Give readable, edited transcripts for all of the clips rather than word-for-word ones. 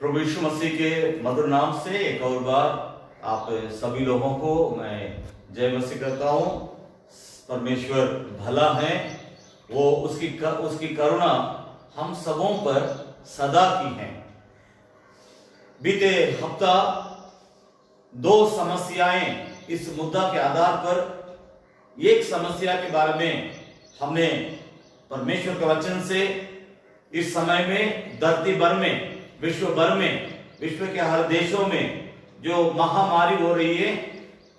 प्रभु यीशु मसीह के मधुर नाम से एक और बार आप सभी लोगों को मैं जय मसीह कहता हूँ। परमेश्वर भला है, वो उसकी करुणा हम सबों पर सदा की है। बीते हफ्ता दो समस्याएं इस मुद्दा के आधार पर, एक समस्या के बारे में हमने परमेश्वर के वचन से इस समय में धरती भर में, विश्व भर में, विश्व के हर देशों में जो महामारी हो रही है,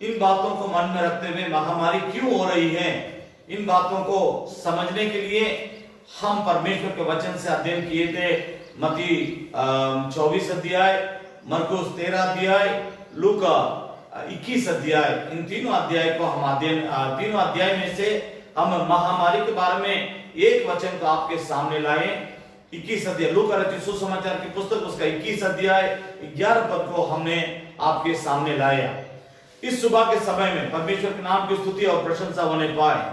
इन बातों को मन में रखते हुए महामारी क्यों हो रही है, इन बातों को समझने के लिए हम परमेश्वर के वचन से अध्ययन किए थे। मत्ती 24 अध्याय, मरकुस 13 अध्याय, लूका 21 अध्याय, इन तीनों अध्याय को हम तीनों अध्याय में से हम महामारी के बारे में एक वचन को आपके सामने लाए। 21 अध्याय लूका रचित सुसमाचार की पुस्तक, उसका 21 अध्याय 11 पद को हमने आपके सामने लाया। इस सुबह के समय में परमेश्वर के नाम की स्तुति और प्रशंसा होने पाए,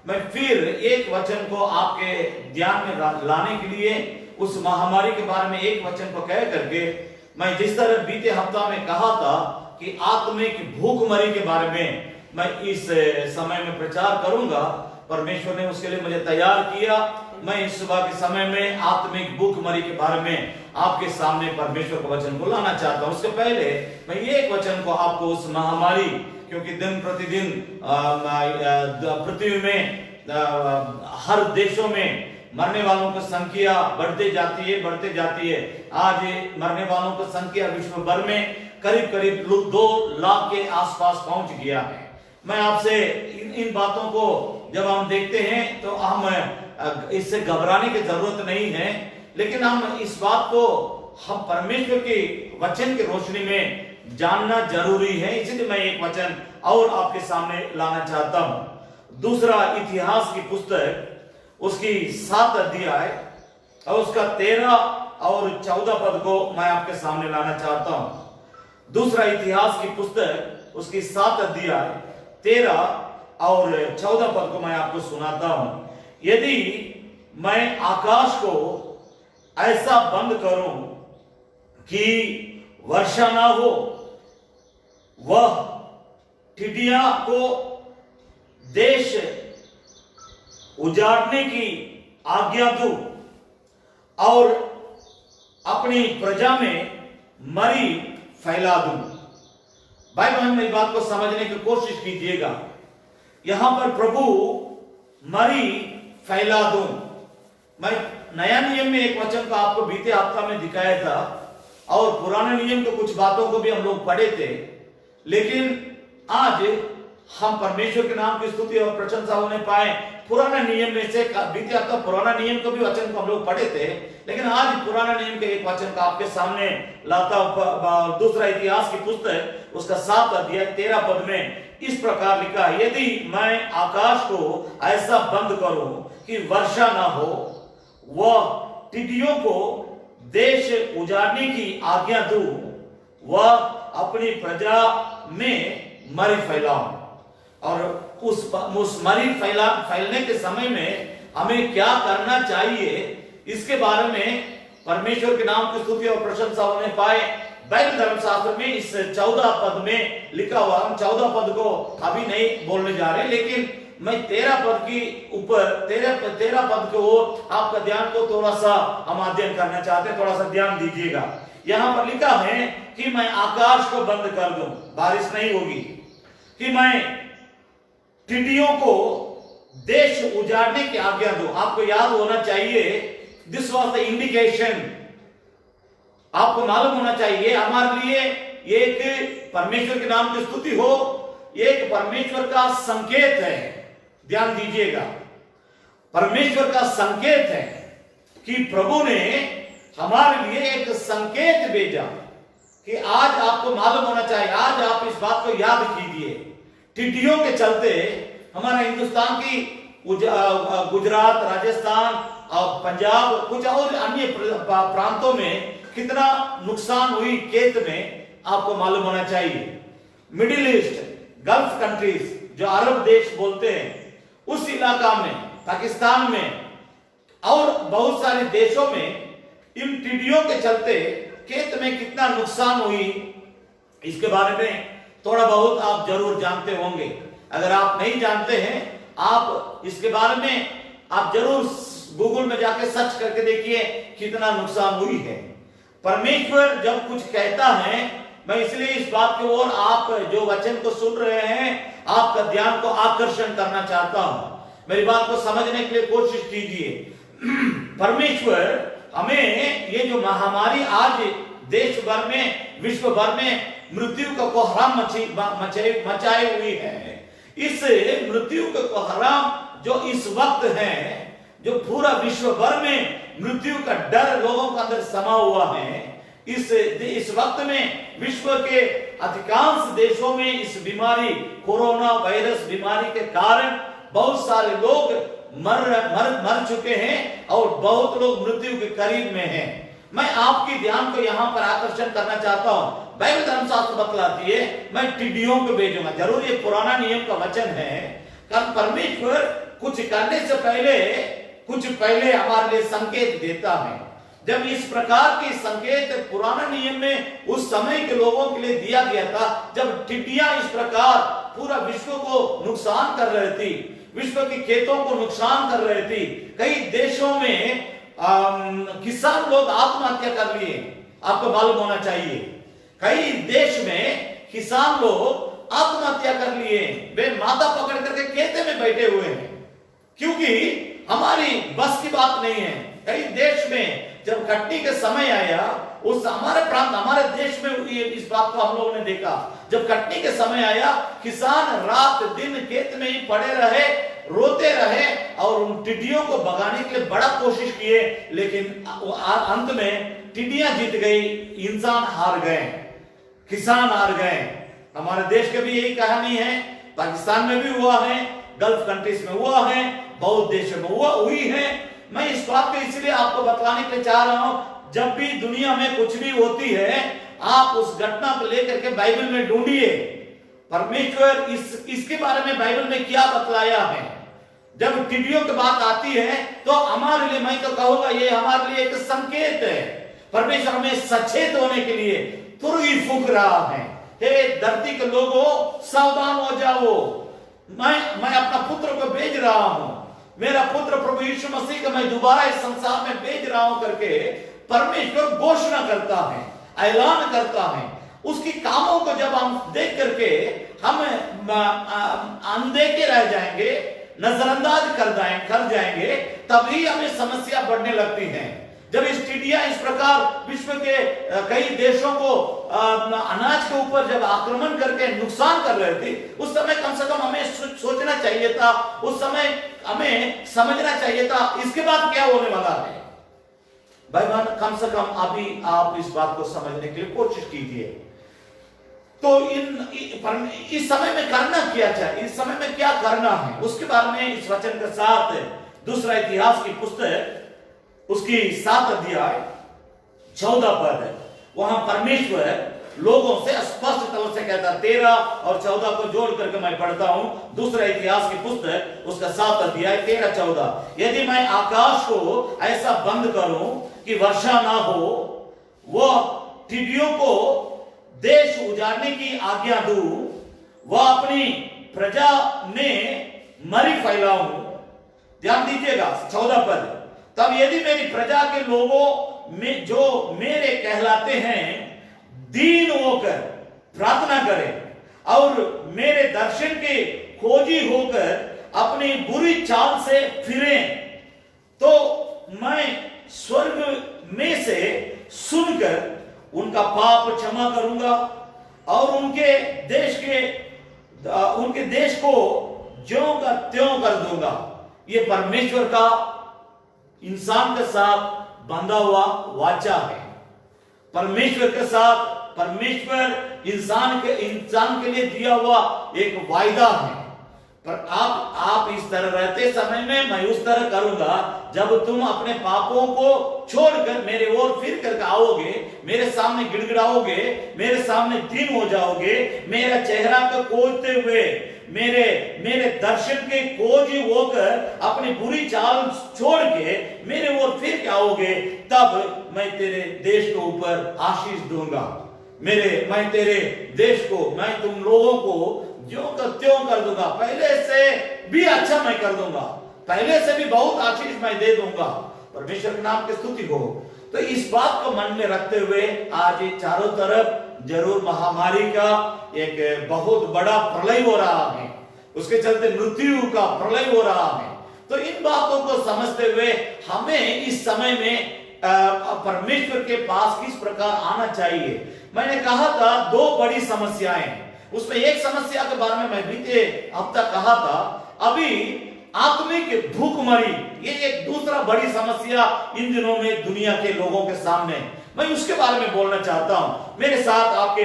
मैं फिर एक वचन को आपके ध्यान में लाने के लिए उस महामारी के बारे में एक वचन को कह करके, मैं जिस तरह बीते हफ्ता में कहा था कि आत्मिक भूखमरी के बारे में मैं इस समय में प्रचार करूंगा, परमेश्वर ने उसके लिए मुझे तैयार किया। मैं इस सुबह के समय में आत्मिक भूखमरी के बारे में आपके सामने परमेश्वर के वचन को लाना चाहता हूं। उसके पहले मैं ये एक वचन को आपको उस महामारी, क्योंकि दिन प्रतिदिन पृथ्वी में हर देशों में मरने वालों की संख्या बढ़ते जाती है। आज मरने वालों की संख्या विश्व भर में करीब 2 लाख के आसपास पहुंच गया है। मैं आपसे इन बातों को जब हम देखते हैं तो हम इससे घबराने की जरूरत नहीं है, लेकिन हम इस बात को हम परमेश्वर के वचन की रोशनी में जानना जरूरी है। इसलिए मैं एक वचन और आपके सामने लाना चाहता हूं। दूसरा इतिहास की पुस्तक, उसकी 7 अध्याय और उसका 13 और 14 पद को मैं आपके सामने लाना चाहता हूं। दूसरा इतिहास की पुस्तक, उसकी 7 अध्याय 13 और 14 पद को मैं आपको सुनाता हूं। यदि मैं आकाश को ऐसा बंद करूं कि वर्षा ना हो, वह टिड्डियां को देश उजाड़ने की आज्ञा दूं और अपनी प्रजा में मरी फैला दूं। भाई बहन, मेरी बात को समझने की कोशिश कीजिएगा। यहां पर प्रभु मरी फैला दूं, मैं नया नियम में एक वचन को आपको बीते हफ्ता में दिखाया था और पुराने नियम के कुछ बातों को भी हम लोग पढ़े थे, लेकिन आज हम परमेश्वर के नाम की स्तुति और प्रशंसा होने पाए। पुराना नियम में से बीते हफ्ता पुराना नियम को भी वचन को हम लोग पढ़े थे, लेकिन आज पुराना नियम के एक वचन का आपके सामने लाता हूं। दूसरा इतिहास की पुस्तक, उसका 7 अध्याय 13 पद में इस प्रकार लिखा है, यदि मैं आकाश को ऐसा बंद करूं कि वर्षा ना हो, वह टिड्डियों को देश उजाड़ने की आज्ञा दूं, वह अपनी प्रजा में मरी फैलाऊं। और उस मरी फैलने के समय में हमें क्या करना चाहिए, इसके बारे में परमेश्वर के नाम की स्तुति और प्रशंसा होने पाए। बाइबल धर्मशास्त्र में इस 14 पद में लिखा हुआ, हम 14 पद को अभी नहीं बोलने जा रहे, लेकिन मैं 13 पद की ऊपर 13 पद को आपका ध्यान को थोड़ा सा हम अध्ययन करना चाहते हैं, थोड़ा सा ध्यान दीजिएगा। यहां पर लिखा है कि मैं आकाश को बंद कर दूं, बारिश नहीं होगी, कि मैं टिड्डियों को देश उजाड़ने की आज्ञा दूं। आपको याद होना चाहिए, दिस वाज द इंडिकेशन। आपको मालूम होना चाहिए, हमारे लिए एक परमेश्वर के नाम की स्तुति हो, एक परमेश्वर का संकेत है। ध्यान दीजिएगा, परमेश्वर का संकेत है कि प्रभु ने हमारे लिए एक संकेत भेजा कि आज आपको मालूम होना चाहिए, आज आप इस बात को याद कीजिए। टिड्डियों के चलते हमारा हिंदुस्तान की गुजरात, राजस्थान और पंजाब, कुछ और अन्य प्रांतों में कितना नुकसान हुई खेत में, आपको मालूम होना चाहिए। मिडिल ईस्ट, गल्फ कंट्रीज जो अरब देश बोलते हैं, उस इलाका में, पाकिस्तान में और बहुत सारे देशों में इन टिड्डियों के चलते खेत में कितना नुकसान हुई, इसके बारे में थोड़ा बहुत आप जरूर जानते होंगे। अगर आप नहीं जानते हैं, आप इसके बारे में आप जरूर गूगल में जाके सर्च करके देखिए कितना नुकसान हुई है। परमेश्वर जब कुछ कहता है, मैं इसलिए इस बात की ओर आप जो वचन को सुन रहे हैं आपका ध्यान को आकर्षण करना चाहता हूं। मेरी बात को समझने के लिए कोशिश कीजिए। परमेश्वर हमें ये जो महामारी आज देश भर में, विश्व भर में मृत्यु का कोहराम मचाए हुई है, इस मृत्यु का कोहराम जो इस वक्त है, जो पूरा विश्व भर में मृत्यु का डर लोगों के अंदर समा हुआ है, इस वक्त में विश्व के अधिकांश देशों में इस बीमारी, कोरोना वायरस बीमारी के कारण बहुत सारे लोग मर चुके हैं और बहुत लोग मृत्यु के करीब में हैं। मैं आपकी ध्यान को यहां पर आकर्षण करना चाहता हूं। बाइबल धर्मशास्त्र बतलाती है मैं टिड्डियों को भेजूंगा। जरूर ये पुराना नियम का वचन है, कारण परमेश्वर कुछ करने से पहले हमारे लिए संकेत देता है। जब इस प्रकार के संकेत पुराना नियम में उस समय के लोगों के लिए दिया गया था, जब टिड्डियां इस प्रकार पूरा विश्व को नुकसान कर रही थी, विश्व के खेतों को नुकसान कर रही थी, कई देशों में किसान लोग आत्महत्या कर लिए। आपको मालूम होना चाहिए कई देश में किसान लोग आत्महत्या कर लिए, वे माथा पकड़ करके खेते में बैठे हुए हैं, क्योंकि हमारी बस की बात नहीं है। कई देश में जब कटनी के समय आया, उस हमारे प्रांत, हमारे देश में इस बात को हम लोगों ने देखा, जब कटनी के समय आया, किसान रात दिन खेत में ही पड़े रहे, रोते रहे और उन टिड्डियों को भगाने के लिए बड़ा कोशिश किए, लेकिन अंत में टिड्डियां जीत गई, इंसान हार गए, किसान हार गए। हमारे देश के भी यही कहानी है, पाकिस्तान में भी हुआ है, गल्फ कंट्रीज में हुआ है, बहुत देशों में हुई है। मैं इस बात को इसलिए आपको बतलाने के लिए चाह रहा हूं, जब भी दुनिया में कुछ भी होती है, आप उस घटना को लेकर के बाइबल में ढूंढिए, परमेश्वर इसके बारे में बाइबल में क्या बतलाया है। जब टिड्डियों की बात आती है तो हमारे लिए, मैं तो कहूंगा ये हमारे लिए एक संकेत है। परमेश्वर हमें सचेत होने के लिए तुरही फूंक रहा है, हे धरती के लोगों सावधान हो जाओ, मैं अपना पुत्र को भेज रहा हूं, मेरा पुत्र प्रभु यीशु मसीह को मैं दोबारा इस संसार में भेज रहा हूं करके परमेश्वर घोषणा करता है, ऐलान करता है। उसकी कामों को जब हम देख करके हम अनदेखे रह जाएंगे, नजरअंदाज कर जाएंगे, तभी हमें समस्या बढ़ने लगती है। जब इस टिड्डियां इस प्रकार विश्व के कई देशों को अनाज के ऊपर जब आक्रमण करके नुकसान कर रहे थे, उस समय कम से कम हमें सोचना चाहिए था, उस समय हमें समझना चाहिए था इसके बाद क्या होने वाला है। भाई बहन, कम से कम अभी आप इस बात को समझने के लिए कोशिश कीजिए। तो इस समय में करना क्या चाहिए, इस समय में क्या करना है, उसके बारे में इस वचन के साथ दूसरा इतिहास की पुस्तक उसकी 7 अध्याय 14 पद है, वहां परमेश्वर लोगों से स्पष्ट तौर से कहता, 13 और 14 को जोड़ करके मैं पढ़ता हूं, दूसरा इतिहास की पुस्तक उसका 7 अध्याय 13-14। यदि मैं आकाश को ऐसा बंद करूं कि वर्षा ना हो, वो टिड्डियों को देश उजाड़ने की आज्ञा दूं, वह अपनी प्रजा में मरी फैलाऊं। ध्यान दीजिएगा 14 पद, तब यदि मेरी प्रजा के लोगों में जो मेरे कहलाते हैं दीन होकर प्रार्थना करें और मेरे दर्शन के खोजी होकर अपनी बुरी चाल से फिरें, तो मैं स्वर्ग में से सुनकर उनका पाप क्षमा करूंगा और उनके देश को ज्यों का त्यों कर दूंगा। ये परमेश्वर का इंसान के साथ बंधा हुआ वाचा है। परमेश्वर के साथ, परमेश्वर इंसान के लिए दिया हुआ एक वायदा है। पर आप इस तरह रहते समय में मैं उस तरह करूंगा, जब तुम अपने पापों को छोड़कर मेरे ओर फिर कर आओगे, मेरे सामने गिड़गिड़ाओगे, मेरे सामने दीन हो जाओगे, मेरा चेहरा को खोजते हुए मेरे मेरे दर्शन के खोजी होकर अपनी बुरी चाल छोड़ के मेरे ओर फिर क्या होगे, तब मैं तेरे देश के ऊपर आशीष दूंगा। मैं तेरे देश को, मैं तुम लोगों को ज्यों का त्यों कर दूंगा, पहले से भी अच्छा मैं कर दूंगा, पहले से भी बहुत आशीष मैं दे दूंगा। परमेश्वर के नाम की स्तुति हो। तो इस बात को मन में रखते हुए आज चारों तरफ जरूर महामारी का एक बहुत बड़ा प्रलय हो रहा है, उसके चलते मृत्यु का प्रलय हो रहा है। तो इन बातों को समझते हुए हमें इस समय में परमेश्वर के पास किस प्रकार आना चाहिए। मैंने कहा था दो बड़ी समस्याएं, उसमें एक समस्या के बारे में मैं बीते हफ्ता कहा था, अभी आत्मिक भूखमरी, ये एक दूसरा बड़ी समस्या इन दिनों में दुनिया के लोगों के सामने, मैं उसके बारे में बोलना चाहता हूं। मेरे साथ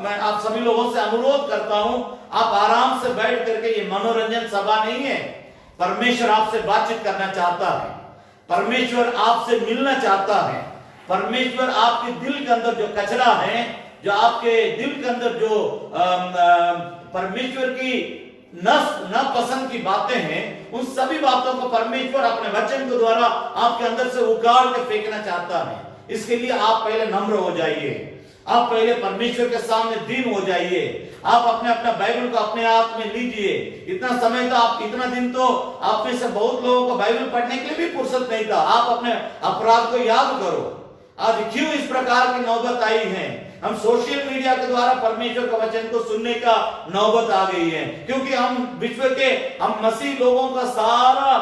मैं आप सभी लोगों से अनुरोध करता हूं, आप आराम से बैठ करके, ये मनोरंजन सभा नहीं है, परमेश्वर आपसे बातचीत करना चाहता है, परमेश्वर आपसे मिलना चाहता है, परमेश्वर आपके दिल के अंदर जो कचरा है, जो आपके दिल के अंदर जो परमेश्वर की न पसंद की बातें हैं, उन सभी बातों को परमेश्वर अपने वचन के द्वारा आपके अंदर से उखाड़ के फेंकना चाहता है। इसके लिए आप पहले नम्र हो जाइए, आप पहले परमेश्वर के सामने दीन हो जाइए, आप अपना बाइबल को अपने हाथ में लीजिए। इतना दिन तो आप में से बहुत लोगों को बाइबल पढ़ने के लिए भी फुर्सत नहीं था। आप अपने अपराध को याद करो, आज क्यों इस प्रकार की नौबत आई है। हम सोशल मीडिया के द्वारा परमेश्वर का वचन को सुनने का नौबत आ गई है, क्योंकि हम मसीह लोगों का सारा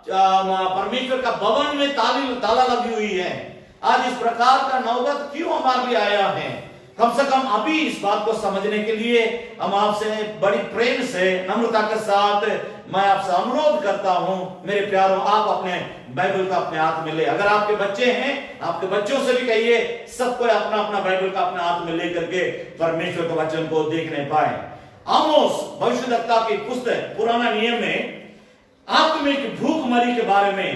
परमेश्वर का भवन में ताला लगी हुई है। आज इस प्रकार का नौबत क्यों हमारे लिए आया है। कम से कम अभी इस बात को समझने के लिए हम आपसे बड़ी प्रेम से, नम्रता के साथ मैं आपसे अनुरोध करता हूं, मेरे प्यारों, आप अपने बाइबल का अपने हाथ में ले। अगर आपके बच्चे हैं, आपके बच्चों से भी कहिए, सबको अपना अपना बाइबल का अपने हाथ में लेकर के परमेश्वर के वचन को देखने पाए। आमोस भविष्यद्वक्ता की पुस्तक पुराना नियम में आत्मिक भूखमरी के बारे में,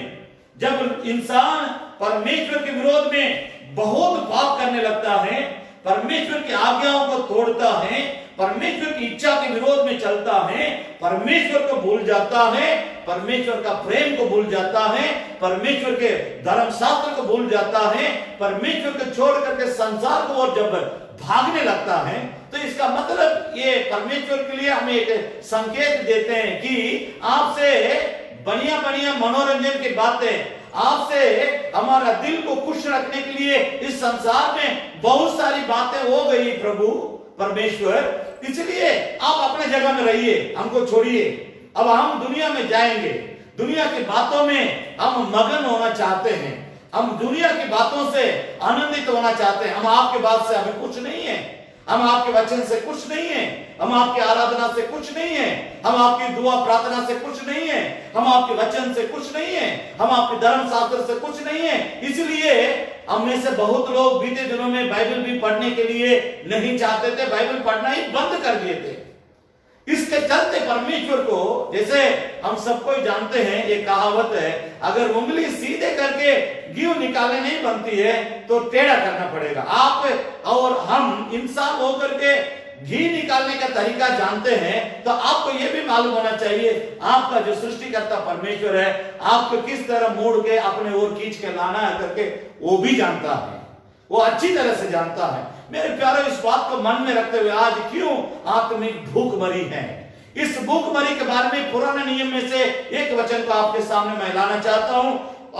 जब इंसान परमेश्वर के विरोध में बहुत पाप करने लगता है, परमेश्वर की आज्ञाओं को तोड़ता है, परमेश्वर की इच्छा के विरोध में चलता है, परमेश्वर को भूल जाता है, परमेश्वर का प्रेम को भूल जाता है, परमेश्वर के धर्मशास्त्र को भूल जाता है, परमेश्वर को छोड़ करके संसार को और जब भागने लगता है, तो इसका मतलब ये परमेश्वर के लिए हमें एक संकेत देते हैं कि आपसे बढ़िया बढ़िया मनोरंजन की बातें, आपसे हमारा दिल को खुश रखने के लिए इस संसार में बहुत सारी बातें हो गई प्रभु परमेश्वर, इसलिए आप अपने जगह में रहिए, हमको छोड़िए। अब हम दुनिया में जाएंगे, दुनिया की बातों में हम मगन होना चाहते हैं, हम दुनिया की बातों से आनंदित होना चाहते हैं। हम आपके बात से हमें कुछ नहीं है, हम आपके वचन से कुछ नहीं है, हम आपकी आराधना से कुछ नहीं है, हम आपकी दुआ प्रार्थना से कुछ नहीं है, हम आपके वचन से कुछ नहीं है, हम आपके धर्म शास्त्र से कुछ नहीं है। इसलिए हम में से बहुत लोग बीते दिनों में बाइबल भी पढ़ने के लिए नहीं चाहते थे, बाइबल पढ़ना ही बंद कर दिए थे। इसके चलते परमेश्वर को, जैसे हम सबको जानते हैं, ये कहावत है, अगर उंगली सीधे करके घी निकाले नहीं बनती है तो टेढ़ा करना पड़ेगा। आप और हम इंसान होकर के घी निकालने का तरीका जानते हैं, तो आपको यह भी मालूम होना चाहिए आपका जो सृष्टिकर्ता परमेश्वर है, आपको किस तरह मोड़ के अपने ओर खींच के लाना है करके वो भी जानता है, वो अच्छी तरह से जानता है। मेरे प्यारे, इस बात को मन में रखते हुए आज क्यों आत्मिक भूखमरी है, इस भूखमरी के बारे में पुराने नियम में से एक वचन को आपके सामने मैं लाना चाहता हूं।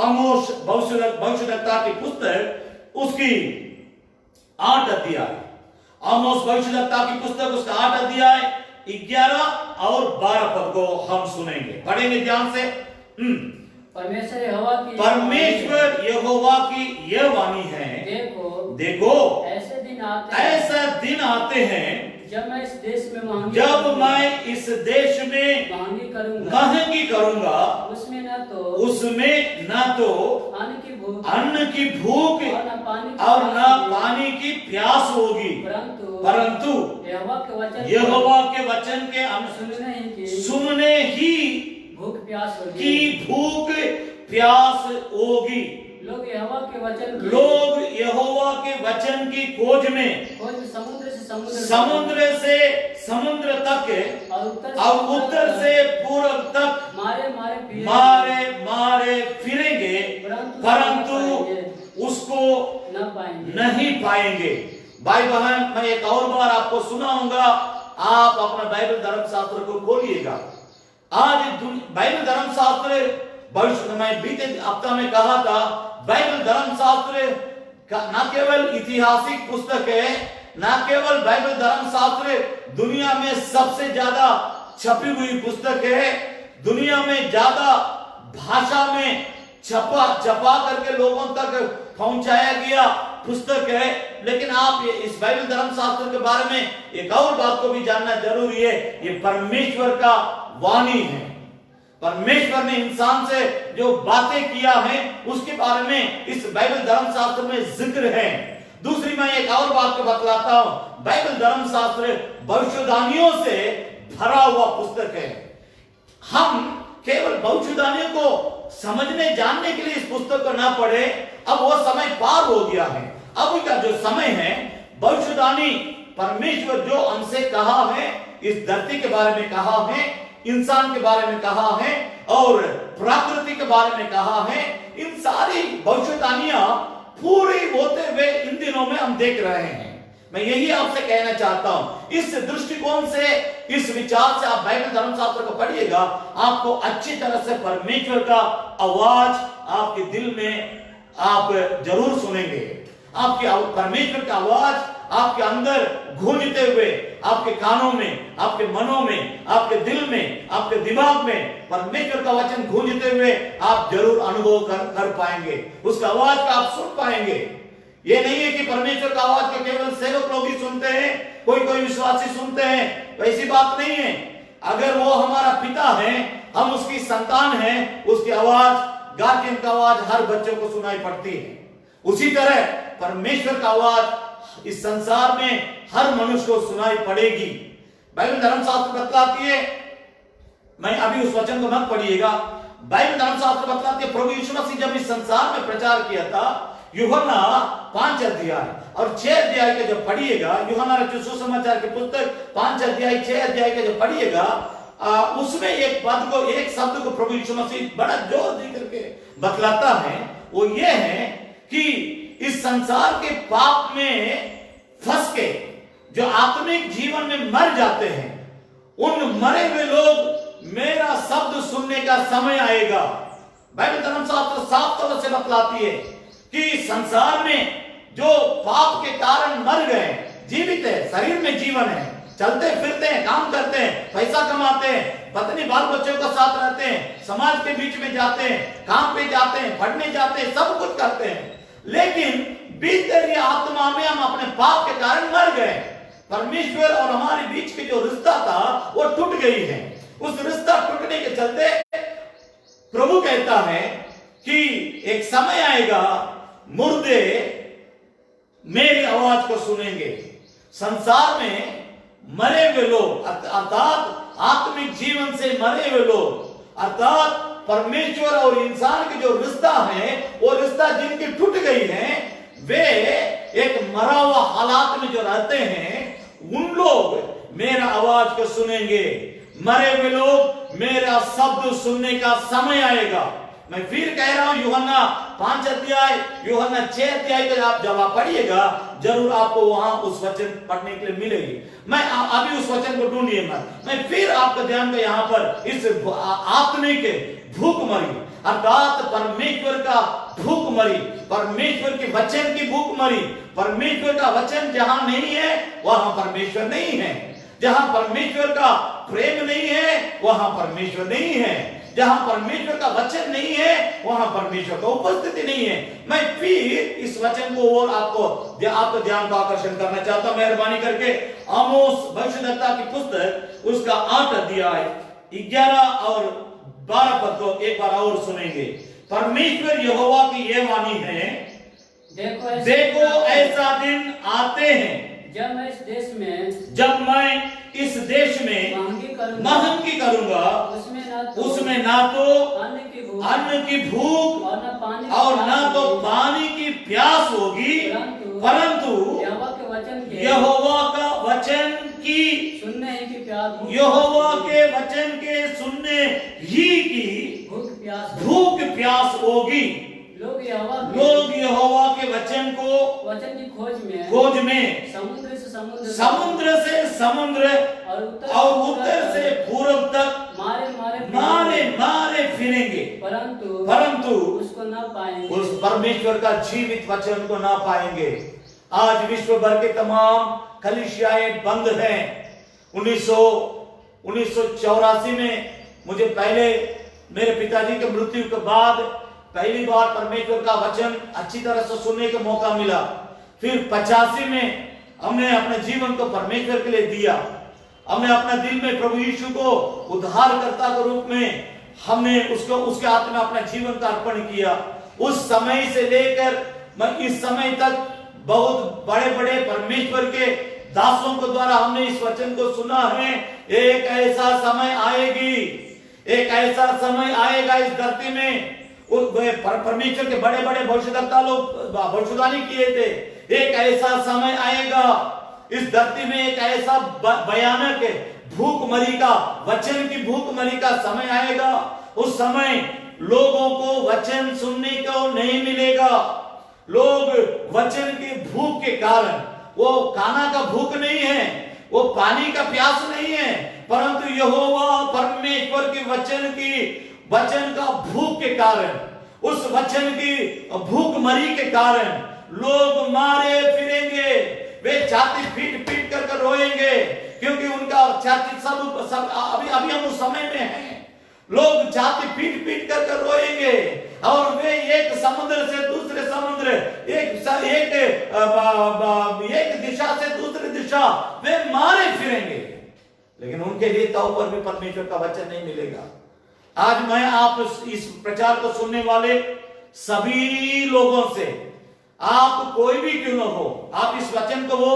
आमोस भविष्यद्वक्ता की पुस्तक उसकी 8 अध्याय, आमोस भविष्यद्वक्ता की पुस्तक उसका 8 अध्याय 11 और 12 पद को हम सुनेंगे, पढ़ेंगे ध्यान से। परमेश्वर यहोवा की यह वाणी है, देखो ऐसे दिन आते हैं जब मैं इस देश में महंगी करूंगा, उसमें न तो अन्न की भूख और न पानी की प्यास होगी, परंतु यहोवा के वचन के सुनने ही भूख प्यास होगी। लोग यहोवा के वचन की खोज में समुद्र समुद्र तक और और उत्तर से पूर्व तक मारे फिरेंगे, परंतु उसको नहीं पाएंगे। भाई बहन, मैं एक और बार आपको सुनाऊंगा, आप अपना बाइबल धर्मशास्त्र को खोलिएगा। आज बाइबल धर्मशास्त्र भविष्य में बीते हफ्ता में कहा था, बाइबल धर्मशास्त्र न केवल ऐतिहासिक पुस्तक है, न केवल बाइबल धर्मशास्त्र दुनिया में सबसे ज्यादा छपी हुई पुस्तक है, दुनिया में ज्यादा भाषा में छपा करके लोगों तक पहुंचाया गया पुस्तक है। लेकिन आप इस बाइबल धर्मशास्त्र के बारे में एक और बात को भी जानना जरूरी है, ये परमेश्वर का वाणी है। परमेश्वर ने इंसान से जो बातें किया है उसके बारे में इस बाइबल धर्मशास्त्र में जिक्र है। दूसरी मैं एक और बात को बतलाता हूं, बाइबल धर्मशास्त्र भविष्यवाणियों से भरा हुआ पुस्तक है। हम केवल भविष्यवाणियों को समझने जानने के लिए इस पुस्तक को ना पढ़े, अब वो समय पार हो गया है। अब का जो समय है, भविष्यवाणी परमेश्वर जो हमसे कहा है, इस धरती के बारे में कहा है, इंसान के बारे में कहा है और प्रकृति के बारे में कहा है, इन सारी भविष्यवाणियां पूरी होते हुए इन दिनों में हम देख रहे हैं। मैं यही आपसे कहना चाहता हूं, इस दृष्टिकोण से, इस विचार से आप बाइबल धर्मशास्त्र को पढ़िएगा, आपको अच्छी तरह से परमेश्वर का आवाज आपके दिल में आप जरूर सुनेंगे। आपकी परमेश्वर का आवाज आपके अंदर गूंजते हुए, आपके कानों में, आपके मनों में, आपके दिल में, आपके दिमाग में परमेश्वर का वचन गूंजते हुए आप जरूर अनुभव कर पाएंगे, उसका आवाज का आप सुन पाएंगे। ये नहीं है कि परमेश्वर का आवाज के केवल सेवक लोग ही सुनते हैं, कोई विश्वासी सुनते हैं, वैसी बात नहीं है। अगर वो हमारा पिता है, हम उसकी संतान हैं, उसकी आवाज, गार्जियन का आवाज हर बच्चों को सुनाई पड़ती है। उसी तरह परमेश्वर का आवाज इस संसार में हर मनुष्य को सुनाई पड़ेगी। बाइबल धर्मशास्त्र बतलाती है, मैं अभी उस वचन को मत पढ़िएगा, बाइबल धर्मशास्त्र बतलाती है प्रभु यीशु मसीह जब इस संसार में प्रचार किया था, यूहन्ना 5 अध्याय और 6 अध्याय के जब पढ़िएगा, यूहन्ना रचित सुसमाचार की पुस्तक 5 अध्याय 6 अध्याय के जब पढ़िएगा, उसमें एक पद को, एक शब्द को प्रभु यीशु मसीह बड़ा जोर दे करके बतलाता है। वो ये है कि इस संसार के पाप में फंस के जो आत्मिक जीवन में मर जाते हैं, उन मरे हुए लोग मेरा शब्द सुनने का समय आएगा। बाइबल धर्मशास्त्र साफ तौर से बतलाती है कि संसार में जो पाप के कारण मर गए, जीवित है, शरीर में जीवन है, चलते फिरते हैं, काम करते हैं, पैसा कमाते हैं, पत्नी बाल बच्चों के साथ रहते हैं, समाज के बीच में जाते हैं, काम पे जाते हैं, पढ़ने जाते हैं, सब कुछ करते हैं, लेकिन भीतर ये आत्मा में हम अपने पाप के कारण मर गए। परमेश्वर और हमारे बीच के जो रिश्ता था वो टूट गई है। उस रिश्ता टूटने के चलते प्रभु कहता है कि एक समय आएगा, मुर्दे मेरी आवाज को सुनेंगे। संसार में मरे हुए लोग, अर्थात आत्मिक जीवन से मरे हुए लोग, अर्थात परमेश्वर और इंसान की जो रिश्ता है, वो रिश्ता जिनकी टूट गई है, वे एक मरा हुआ हालात में जो रहते हैं, उन लोग मेरा आवाज को सुनेंगे। मरे हुए लोग मेरा शब्द सुनने का समय आएगा। मैं फिर कह रहा हूं, यूहन्ना 5 अध्याय, यूहन्ना 6 अध्याय को आप जब आप पढ़िएगा, जरूर आपको वहां उस वचन पढ़ने के लिए मिलेगी। मैं अभी उस वचन को ढूंढिए मत, मैं फिर आपका ध्यान को यहां पर इस आत्मिक भूखमरी, अर्थात परमेश्वर का भूखमरी, परमेश्वर के वचन की भूखमरी। परमेश्वर का वचन जहां नहीं है वहां परमेश्वर नहीं है, जहां परमेश्वर का प्रेम नहीं है वहां परमेश्वर नहीं है, जहां परमेश्वर का वचन नहीं है वहां परमेश्वर का उपस्थिति नहीं है। मैं फिर इस वचन को और आपको ध्यान को आकर्षण करना चाहता हूं, मेहरबानी करके आमोस भविष्यद्वक्ता की पुस्तक उसका 8 अध्याय 11 और 12 पद को एक बार और सुनेंगे। परमेश्वर यहोवा की यह वाणी है, देखो ऐसा दिन आते हैं जब मैं इस देश में महंगी करूंगा, उसमें ना तो अन्न की भूख और ना तो पानी की प्यास होगी, परंतु यहोवा का यहोवा के वचन को वचन की खोज में समुद्र से समुद्र और उत्तर से पूर्व तक मारे फिरेंगे, परंतु उसको न पाएंगे, उस परमेश्वर का जीवित वचन को ना पाएंगे। आज विश्व भर के तमाम कलीसियाएं बंद हैं। 1984 में मुझे पहले मेरे पिताजी के मृत्यु के बाद पहली बार परमेश्वर का वचन अच्छी तरह से सुनने का मौका मिला। फिर 85 में हमने अपने जीवन को परमेश्वर के लिए दिया। हमने अपने दिल में प्रभु यीशु को उद्धारकर्ता के रूप में हमने उसके हाथ में अपना जीवन का अर्पण किया। उस समय से लेकर मैं इस समय तक बहुत बड़े बड़े परमेश्वर के दासों के द्वारा हमने इस वचन को सुना है। एक ऐसा समय आएगी, एक ऐसा समय आएगा इस धरती में। परमेश्वर के बड़े बड़े भविष्यद्वक्ता लोग भविष्यवाणी किए थे। एक ऐसा समय आएगा इस धरती में, एक ऐसा भयानक भूखमरी का, वचन की भूखमरी का समय आएगा। उस समय लोगों को वचन सुनने को नहीं मिलेगा। लोग वचन की भूख के कारण, वो खाना का भूख नहीं है, वो पानी का प्यास नहीं है, परंतु यहोवा परमेश्वर के वचन का भूख के कारण, उस वचन की भूखमरी के कारण लोग मारे फिरेंगे। वे छाती पीट पीट कर रोएंगे, क्योंकि उनका छाती सब अभी हम उस समय में हैं। लोग छाती पीट पीट कर रोएंगे और वे एक समुद्र से दूसरे समुद्र, एक दिशा से दूसरी दिशा वे मारे फिरेंगे, लेकिन उनके लिए तो ऊपर भी परमेश्वर का वचन नहीं मिलेगा। आज मैं आप इस प्रचार को सुनने वाले सभी लोगों से, आप कोई भी क्यों न हो, आप इस वचन को वो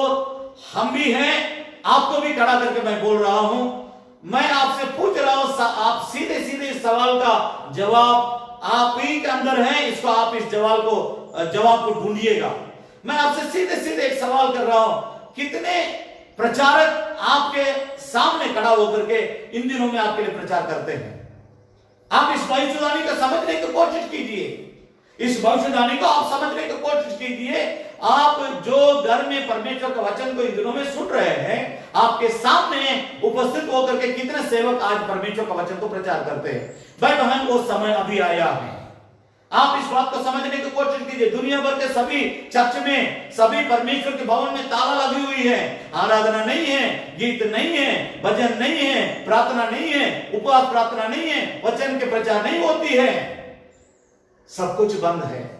हम भी हैं, आपको भी खड़ा करके मैं बोल रहा हूं। मैं आपसे पूछ रहा हूं, आप सीधे सीधे इस सवाल का जवाब आप ही के अंदर है। इसको आप इस जवाब को ढूंढिएगा। मैं आपसे सीधे सीधे एक सवाल कर रहा हूं, कितने प्रचारक आपके सामने खड़ा होकर के इन दिनों में आपके लिए प्रचार करते हैं? आप इस भविष्यवाणी को समझने की कोशिश कीजिए। इस भविष्यवाणी को आप समझने की कोशिश कीजिए। आप जो घर में परमेश्वर का वचन को इन दिनों में सुन रहे हैं, आपके सामने उपस्थित होकर के कितने सेवक आज परमेश्वर का वचन को प्रचार करते हैं? भाई बहन, वो समय अभी आया है। आप इस बात को समझने की कोशिश कीजिए। दुनिया भर के सभी चर्च में, सभी परमेश्वर के भवन में ताला लगी हुई है। आराधना नहीं है, गीत नहीं है, भजन नहीं है, प्रार्थना नहीं है, उपवास प्रार्थना नहीं है, वचन के प्रचार नहीं होती है, सब कुछ बंद है।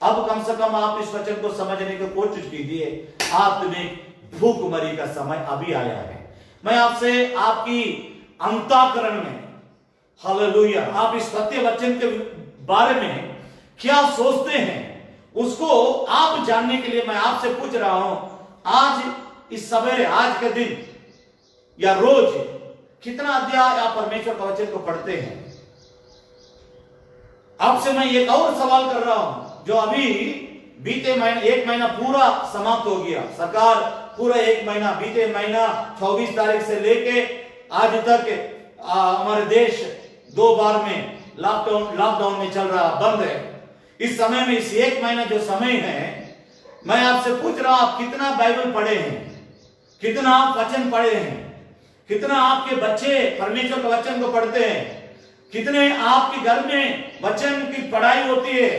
अब कम से कम आप इस वचन को समझने की कोशिश कीजिए। आत्मिक भूखमरी का समय अभी आया है। मैं आपसे आपकी अंतःकरण में, हालेलुया, आप इस सत्य वचन के बारे में क्या सोचते हैं, उसको आप जानने के लिए मैं आपसे पूछ रहा हूं। आज इस सवेरे, आज के दिन या रोज कितना अध्याय आप परमेश्वर का वचन को पढ़ते हैं? आपसे मैं एक और सवाल कर रहा हूं, जो अभी बीते महीने, एक महीना पूरा समाप्त हो गया। सरकार पूरा एक महीना, बीते महीना 24 तारीख से लेके आज तक हमारे देश 2 बार में लॉकडाउन में चल रहा, बंद है। इस समय में, इस एक महीना जो समय है, मैं आपसे पूछ रहा हूं, आप कितना बाइबल पढ़े हैं? कितना आप वचन पढ़े हैं? कितना आपके बच्चे परमेश्वर के वचन को पढ़ते हैं? कितने आपके घर में वचन की पढ़ाई होती है?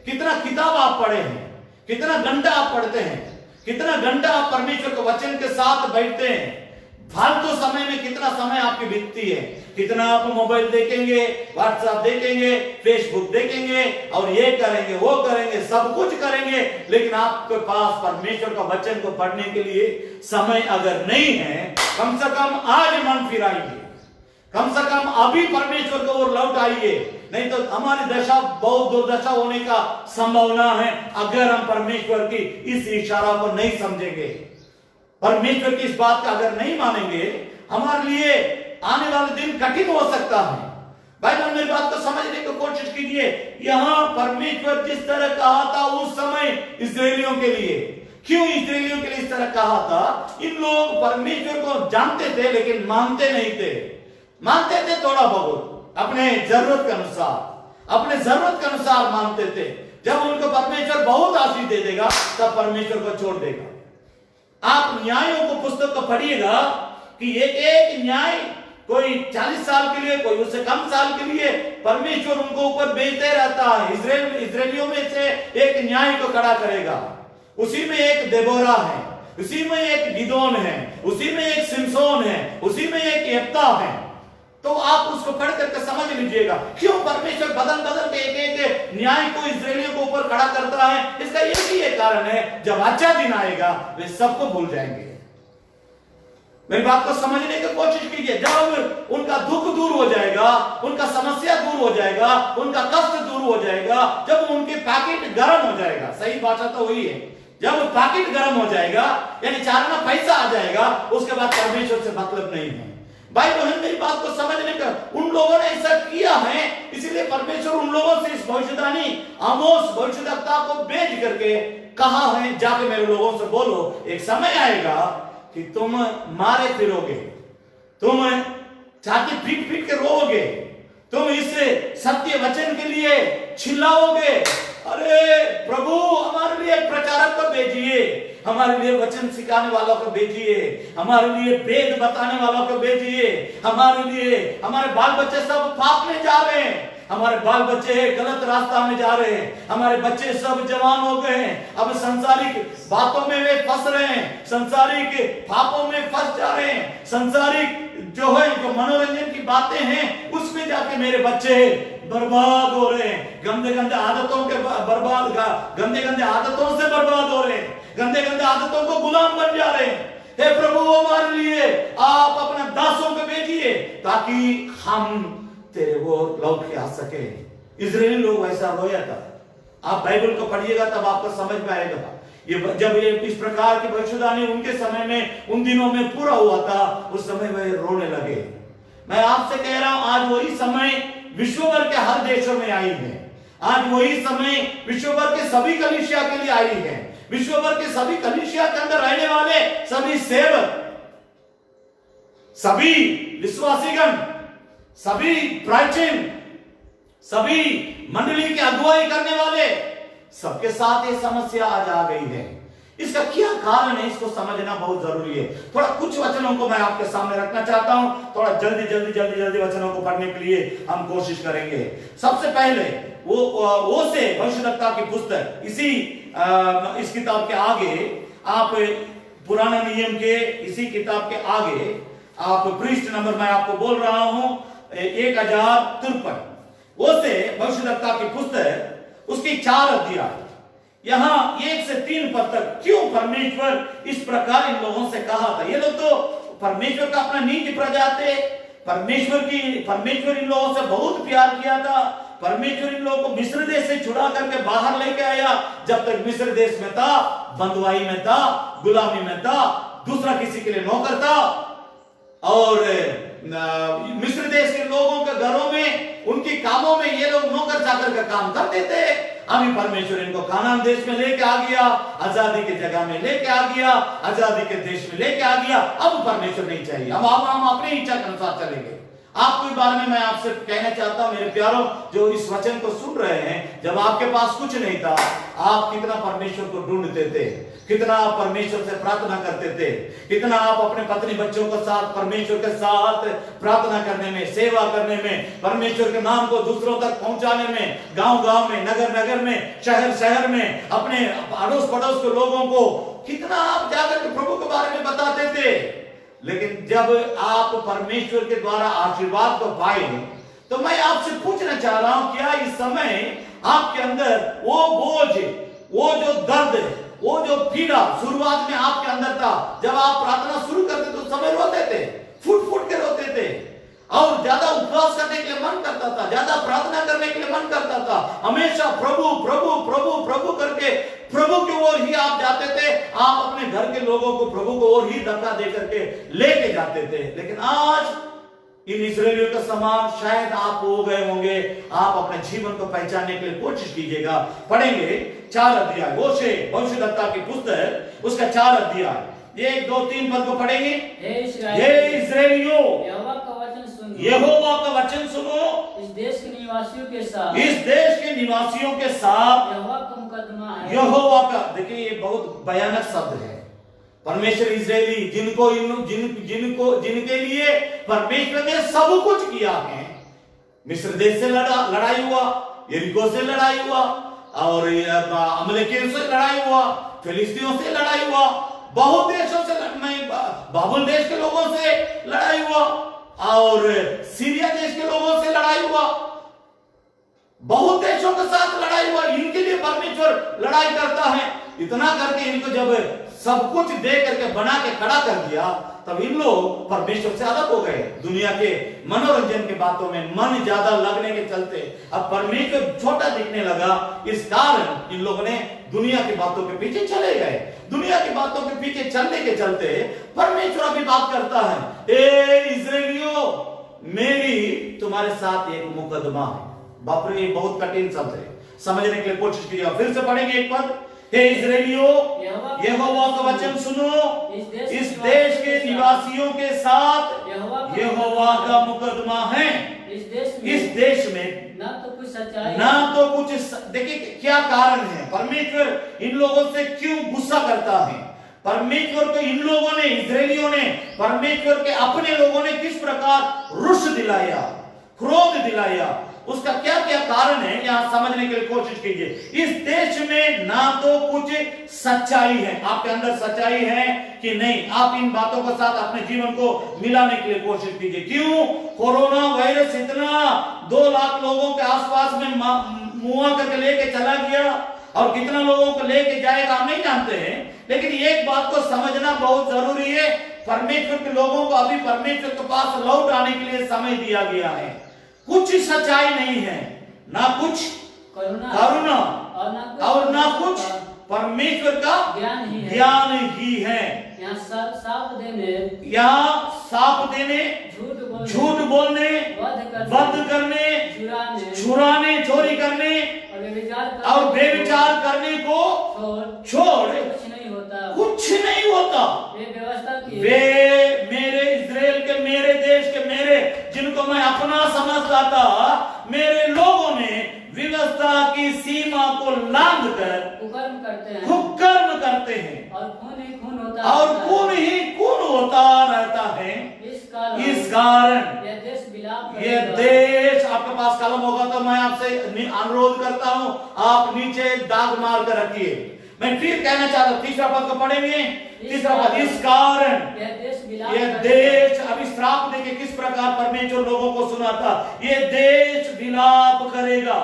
कितना किताब आप पढ़े हैं? कितना घंटा आप पढ़ते हैं? कितना घंटा आप परमेश्वर के वचन के साथ बैठते हैं? फालतू समय में कितना समय आपकी बीतती है? कितना आप मोबाइल देखेंगे, व्हाट्सएप देखेंगे, फेसबुक देखेंगे और ये करेंगे, वो करेंगे, सब कुछ करेंगे, लेकिन आपके पास परमेश्वर का वचन को पढ़ने के लिए समय अगर नहीं है, कम से कम आज मन फिराइए, कम से कम अभी परमेश्वर को ओर लौट आइए। नहीं तो हमारी दशा बहुत दुर्दशा होने का संभावना है अगर हम परमेश्वर की इस इशारा को नहीं समझेंगे, परमेश्वर की इस बात का अगर नहीं मानेंगे, हमारे लिए आने वाले दिन कठिन हो सकता है। भाई बहन, मेरी बात को समझने की कोशिश कीजिए। यहां परमेश्वर जिस तरह कहा था उस समय इस्राएलियों के लिए, क्यों इस्राएलियों के लिए इस तरह कहा था? इन लोग परमेश्वर को जानते थे लेकिन मानते नहीं थे। मानते थे थोड़ा बहुत, अपने जरूरत के अनुसार, अपने जरूरत के अनुसार मानते थे, जब उनको परमेश्वर बहुत आशीष दे देगा तब परमेश्वर को छोड़ देगा। आप न्यायों को पुस्तक को पढ़िएगा कि एक एक न्याय कोई 40 साल के लिए, कोई उससे कम साल के लिए परमेश्वर उनको ऊपर भेजते रहता है। इस्राएलियों में से एक न्याय को खड़ा करेगा, उसी में एक देबोरा है, उसी में एक गिदोन है, उसी में एक सिमसोन है, उसी में एक यफ्ता है। तो आप उसको पढ़ करके समझ लीजिएगा क्यों परमेश्वर बदल बदल के एक एक न्याय को इस्राएलियों को ऊपर खड़ा करता है। इसका एक ही एक कारण है, जब अच्छा दिन आएगा वे सबको भूल जाएंगे। मेरी बात को समझने की कोशिश कीजिए। जब उनका दुख दूर हो जाएगा, उनका समस्या दूर हो जाएगा, उनका कष्ट दूर हो जाएगा, जब उनके पैकेट गर्म हो जाएगा, सही भाषा तो वही है, जब पैकेट गर्म हो जाएगा यानी चार में पैसा आ जाएगा, उसके बाद परमेश्वर से मतलब नहीं है। भाई बहन मेरी बात को समझने का, उन लोगों ने ऐसा किया है, इसीलिए परमेश्वर उन लोगों से इस भविष्यवाणी आमोस भविष्यद्वक्ता को भेज करके कहा है, जाके मेरे लोगों से बोलो एक समय आएगा कि तुम मारे फिरोगे, तुम छाती पीट पीट के रोओगे, तुम इस सत्य वचन के लिए चिल्लाओगे, अरे प्रभु हमारे लिए प्रचारक को भेजिए, हमारे लिए वचन सिखाने वालों को भेजिए, हमारे लिए वेद बताने वालों को भेजिए, हमारे लिए, हमारे बाल बच्चे सब पाप में जा रहे हैं, हमारे बाल बच्चे गलत रास्ता में जा रहे हैं, हमारे बच्चे सब जवान हो गए हैं, अब संसारिक बातों में वे फंस रहे हैं, संसारिक पापों में फंस जा रहे हैं, संसारिक जो है जो मनोरंजन की बातें हैं उसमें जाके मेरे बच्चे बर्बाद हो रहे हैं, गंदे गंदे आदतों के बर्बाद, गंदे गंदे आदतों से बर्बाद हो रहे हैं, गंदे गंदे आदतों को गुलाम बन जा रहे हैं। हे प्रभु हमारे लिए आप अपने दासों को भेजिए ताकि हम तेरे वो लौट के आ सके। इजरायली लोग वैसा रोया था। आप बाइबल को पढ़िएगा तब आपको समझ में आएगा। ये जब ये इस प्रकार की भविष्यवाणी उनके समय में, उन दिनों में पूरा हुआ था, उस समय वे रोने लगे। मैं आपसे कह रहा हूं आज वही समय विश्व भर के हर देशों में आई है। आज वही समय विश्व भर के सभी कलीसिया के लिए आई है। विश्व भर के सभी कलीसिया के अंदर रहने वाले सभी सेवक, सभी विश्वासीगण, सभी प्राचीन, सभी मंडली की अगुवाई करने वाले, सबके साथ ये समस्या आज आ गई है। इसका क्या कारण है, इसको समझना बहुत जरूरी है। थोड़ा कुछ वचनों को मैं आपके सामने रखना चाहता हूं, थोड़ा जल्दी वचनों को पढ़ने के लिए हम कोशिश करेंगे। सबसे पहले वो से भविष्यद्वक्ता की पुस्तक, इस किताब के आगे आप पुराना नियम के इसी किताब के आगे आप पृष्ठ नंबर मैं आपको बोल रहा हूं 1053, वो से भविष्यद्वक्ता की पुस्तक उसकी 4 अध्याय, यहां 1 से 3 पद तक क्यों परमेश्वर इस प्रकार इन लोगों से कहा था। ये लोग तो परमेश्वर का अपना नीति प्रजा थे, परमेश्वर इन लोगों से बहुत प्यार किया था। परमेश्वर इन लोगों को मिस्र देश से छुड़ा करके बाहर लेके आया। जब तक मिस्र देश में था, बंधुआई में था, गुलामी में था, दूसरा किसी के लिए नौकर था, और मिस्र देश के लोगों के घरों में, उनके कामों में ये लोग नौकर चाकर का काम करते थे। अभी परमेश्वर इनको कानान देश में लेके आ गया, आजादी की जगह में लेके आ गया, आजादी के देश में लेके आ गया। अब परमेश्वर नहीं चाहिए, अब हम अपनी इच्छा के अनुसार चलेंगे। आपके बारे में मैं आपसे कहना चाहता हूं मेरे प्यारों, जो इस वचन को सुन रहे हैं, जब आपके पास कुछ नहीं था, आप कितना परमेश्वर को ढूंढते थे, कितना आप परमेश्वर से प्रार्थना करते थे, कितना आप अपने पत्नी बच्चों के साथ परमेश्वर के साथ प्रार्थना करने में, सेवा करने में, परमेश्वर के नाम को दूसरों तक पहुंचाने में, गांव गांव में, नगर नगर में, शहर शहर में, अपने अड़ोस पड़ोस के लोगों को कितना आप जाकर के प्रभु के बारे में बताते थे। लेकिन जब आप परमेश्वर के द्वारा आशीर्वाद को पाए, तो मैं आपसे पूछना चाह रहा हूं, क्या इस समय आपके अंदर वो बोझ, वो जो दर्द, वो जो पीड़ा शुरुआत में आपके अंदर था, जब आप प्रार्थना शुरू करते तो समय रोते थे, फुट फुट के रोते थे, और ज्यादा उपवास करने के लिए मन करता था, ज्यादा प्रार्थना करने के लिए मन करता था, हमेशा प्रभु प्रभु प्रभु प्रभु करके प्रभु की ओर ही आप जाते थे। आप अपने घर के लोगों को प्रभु को ओर ही धक्का दे करके लेके जाते थे। लेकिन आज इन इस्राएलियों का समान शायद आप हो गए होंगे। आप अपने जीवन को पहचानने के लिए कोशिश कीजिएगा। पढ़ेंगे 4 अध्याय, वो से भविष्यद्वक्ता की पुस्तक उसका 4 अध्याय 1, 2, 3 पद को पढ़ेंगे। हे इस्राएलियों, यहोवा का वचन सुन, यहोवा का वचन सुनो, इस देश के निवासियों के साथ इस देश के निवासियों के साथ यहोवा का मुकदमा है। यहोवा का, देखिए ये बहुत भयानक शब्द है। परमेश्वर इजरायली जिनके लिए परमेश्वर ने सब कुछ किया है। मिस्र देश से लड़ाई हुआ, यरीको से लड़ाई हुआ, और अमलेकियों से लड़ाई हुआ, फिलिस्तीनियों से लड़ाई हुआ, बहुत देशों से बाबुल देश के लोगों से लड़ाई हुआ, और सीरिया देश के लोगों से लड़ाई हुआ, बहुत देशों के साथ लड़ाई हुआ। इनके लिए परमेश्वर लड़ाई करता है। इतना करके इनको जब सब कुछ दे करके बना के खड़ा कर दिया, तब इन लोग परमेश्वर से अलग हो गए। दुनिया के मनोरंजन के बातों में मन ज्यादा लगने के चलते अब परमेश्वर छोटा दिखने लगा। इस कारण इन लोगों ने दुनिया की बातों के पीछे चले गए। दुनिया की बातों के पीछे चलने के चलते परमेश्वर अभी बात करता है, ए इस्राएलियों, मेरी तुम्हारे साथ एक मुकदमा है। बाप रे, ये बहुत कठिन शब्द है, समझने के लिए कोशिश कीजिए। फिर से पढ़ेंगे एक पद, हे इस्राएलियों, यहोवा का वचन सुनो, इस देश के निवासियों के साथ यहोवा का मुकदमा है। इस देश में ना तो कुछ सच्चाई, ना तो कुछ, देखिए क्या कारण है, परमेश्वर इन लोगों से क्यों गुस्सा करता है। परमेश्वर को इन लोगों ने, इस्राएलियों ने, परमेश्वर के अपने लोगों ने किस प्रकार रुष्ट दिलाया, क्रोध दिलाया, उसका क्या क्या कारण है, यहां समझने के लिए कोशिश कीजिए। इस देश में ना तो कुछ सच्चाई है, आपके अंदर सच्चाई है कि नहीं, आप इन बातों के साथ अपने जीवन को मिलाने के लिए कोशिश कीजिए। क्यों? कोरोना वायरस इतना 2 लाख लोगों के आसपास में मुआ करके लेके चला गया, और कितना लोगों को लेके जाएगा हम नहीं जानते हैं। लेकिन एक बात को समझना बहुत जरूरी है, परमेश्वर के लोगों को अभी परमेश्वर के पास लौट आने के लिए समय दिया गया है। कुछ सच्चाई नहीं है, ना कुछ करुणा और ना कुछ परमेश्वर का ज्ञान ही है। यहाँ साफ देने, झूठ बोलने, वध करने, छुराने, चोरी करने और बेविचार करने को छोड़ कुछ नहीं होता। वे मेरे इस्राएल के, मेरे देश के, मेरे जिनको मैं अपना समझता था, मेरे लोगों ने व्यवस्था की सीमा को लांघ कर कुकर्म करते हैं, और खून ही खून होता रहता है। इस कारण ये देश, आपके पास कलम होगा तो मैं आपसे अनुरोध करता हूं, आप नीचे दाग मार कर रखिए। मैं फिर कहना चाहता हूं, तीसरा पद को पढ़ेंगे। तीसरा पद, इस कारण ये देश, अभी श्राप देके किस प्रकार परमेश्वर लोगों को सुनाता, ये देश विलाप करेगा,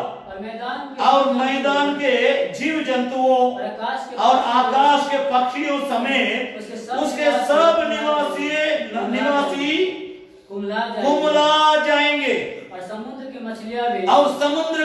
और मैदान के जीव जंतुओं और आकाश के पक्षियों समेत उसके सब निवासी कुमला जाएंगे, और समुद्र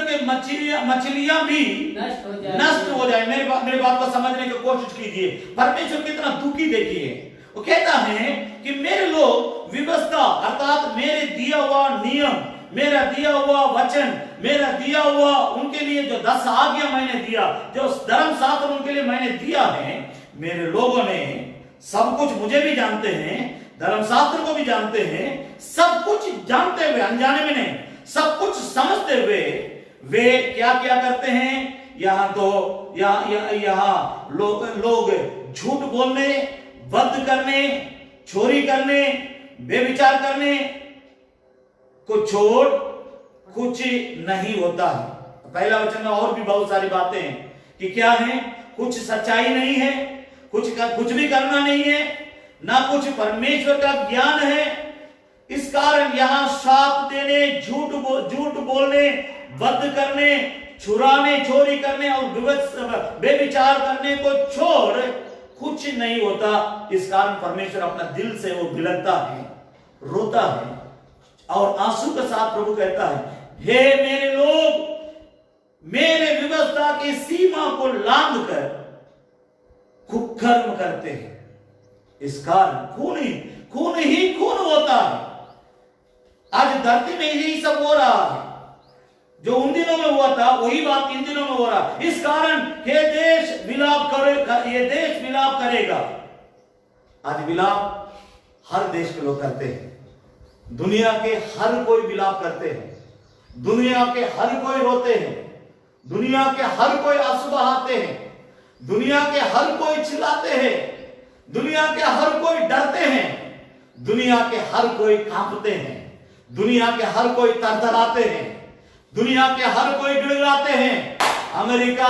की मछलियां भी नष्ट हो जाए। मेरे बात को समझने की कोशिश कीजिए। परमेश्वर कितना दुखी देखिए, वो कहता है कि मेरे लोग व्यवस्था, अर्थात मेरे दिया हुआ नियम, मेरा दिया हुआ वचन, मेरा दिया हुआ उनके लिए जो 10 आज्ञा मैंने दिया, जो धर्मशास्त्र उनके लिए मैंने दिया है, मेरे लोगों ने सब कुछ, मुझे भी जानते हैं, धर्मशास्त्र को भी जानते हैं, सब कुछ जानते हुए, अनजाने में नहीं, सब कुछ समझते हुए वे क्या क्या करते हैं। यहाँ लोग झूठ बोलने, वध करने, चोरी करने, बेविचार करने को छोड़ कुछ नहीं होता है। पहला वचन में और भी बहुत सारी बातें हैं कि क्या है, कुछ सच्चाई नहीं है, कुछ भी करना नहीं है, ना कुछ परमेश्वर का ज्ञान है। इस कारण यहां श्राप देने, झूठ बोलने, वध करने, चुराने, चोरी करने और बेविचार करने को छोड़ कुछ नहीं होता। इस कारण परमेश्वर अपना दिल से वो बिलखता है, रोता है, और आंसू के साथ प्रभु कहता है, हे मेरे लोग, मेरे व्यवस्था की सीमा को लांघ कर कुकर्म करते हैं। इस कारण खून ही खून होता है। आज धरती में यही सब हो रहा है, जो उन दिनों में हुआ था वही बात इन दिनों में हो रहा है। इस कारण ये देश विलाप करेगा, ये देश विलाप करेगा। आज विलाप हर देश के लोग करते हैं, दुनिया के हर कोई विलाप करते हैं, दुनिया के हर कोई रोते हैं, दुनिया के हर कोई आंसू बहाते हैं, दुनिया के हर कोई चिल्लाते हैं, दुनिया के हर कोई डरते हैं, दुनिया के हर कोई कांपते हैं, दुनिया के हर कोई तरतराते हैं, दुनिया के हर कोई गिड़गिड़ाते हैं। अमेरिका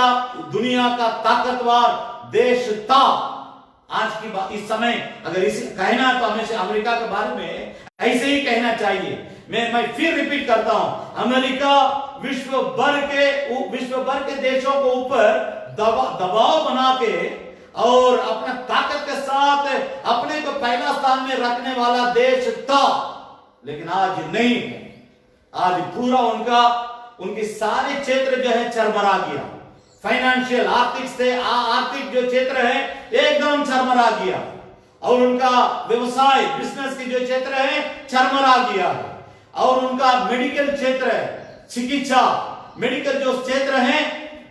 दुनिया का ताकतवर देश था। आज की बात, इस समय अगर इसे कहना तो हमें अमेरिका के बारे में ऐसे ही कहना चाहिए। मैं फिर रिपीट करता हूं, अमेरिका विश्व भर के देशों को ऊपर दबाव बना के और अपना ताकत के साथ अपने को पहला स्थान में रखने वाला देश था, लेकिन आज नहीं है। आज पूरा उनके सारे क्षेत्र जो है चरमरा गया। फाइनेंशियल आर्थिक जो क्षेत्र है एकदम चरमरा गया, और उनका व्यवसाय बिजनेस की जो क्षेत्र है चरमरा गया है, और उनका मेडिकल क्षेत्र है, चिकित्सा मेडिकल जो क्षेत्र है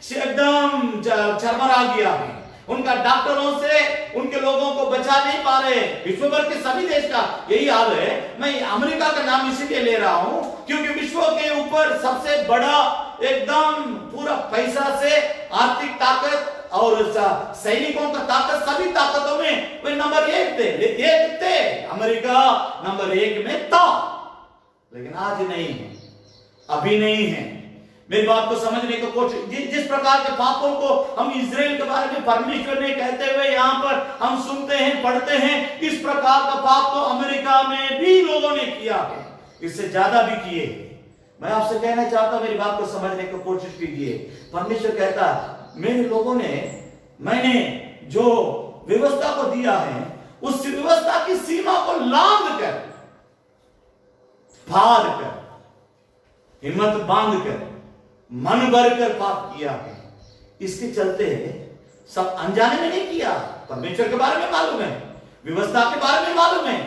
एकदम चरमरा गया है। उनका डॉक्टरों से उनके लोगों को बचा नहीं पा रहे। विश्व भर के सभी देश का यही हाल है। मैं अमेरिका का नाम इसीलिए ले रहा हूं क्योंकि विश्व के ऊपर सबसे बड़ा एकदम पूरा पैसा से आर्थिक ताकत और सैनिकों का ताकत, सभी ताकतों में वे नंबर 1 थे। अमेरिका नंबर 1 में था, लेकिन आज नहीं है, अभी नहीं है। मेरी बात को समझने की कोशिश, जिस प्रकार के पापों को हम इजराइल के बारे में परमेश्वर ने कहते हुए यहाँ पर हम सुनते हैं, पढ़ते हैं, इस प्रकार का पाप तो अमेरिका में भी लोगों ने किया है, इससे ज्यादा भी किए। मैं आपसे कहना चाहता हूं, मेरी बात को समझने की कोशिश कीजिए। परमेश्वर कहता है मेरे लोगों ने, मैंने जो व्यवस्था को दिया है उस व्यवस्था की सीमा को लांघ कर, फाड़ कर, हिम्मत बांध कर, मन भर कर पाप किया है। इसके चलते सब अनजाने में नहीं किया। परमेश्वर के बारे में मालूम है, व्यवस्था के बारे में मालूम है,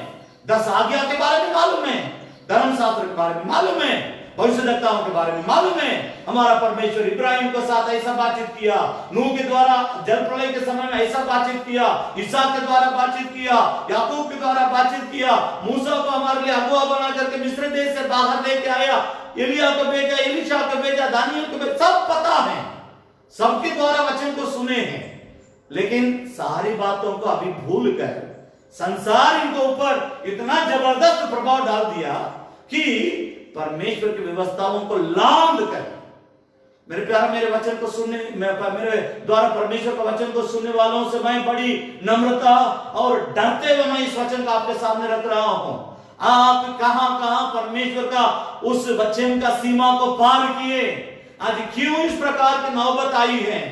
10 आज्ञा के बारे में मालूम है, धर्मशास्त्र के बारे में मालूम है, भविष्यद्वक्ताओं के बारे में मालूम है। हमारा परमेश्वर इब्राहिम के साथ ऐसा बातचीत किया, नूह के द्वारा जल प्रलय के समय में ऐसा बातचीत किया, इसहाक के द्वारा बातचीत किया, याकूब के द्वारा बातचीत किया, मूसा को हमारे लिए अगुआ बना करके मिस्र देश से बाहर लेके आया, एलिया को भेजा, एलीशा को भेजा, दानियल को भेजा, सब पता है, सबके द्वारा वचन को सुने हैं। लेकिन सारी बातों को अभी भूल कर संसार इनके ऊपर इतना जबरदस्त प्रभाव डाल दिया कि परमेश्वर की व्यवस्थाओं को लांघ कर, मेरे प्यार, मेरे वचन को सुनने, मेरे द्वारा परमेश्वर का वचन को सुनने वालों से मैं बड़ी नम्रता और डरते हुए मैं इस वचन का आपके सामने रख रहा हूं। आप कहां कहां परमेश्वर का उस वचन का सीमा को पार किए। आज क्यों इस प्रकार की नौबत आई है?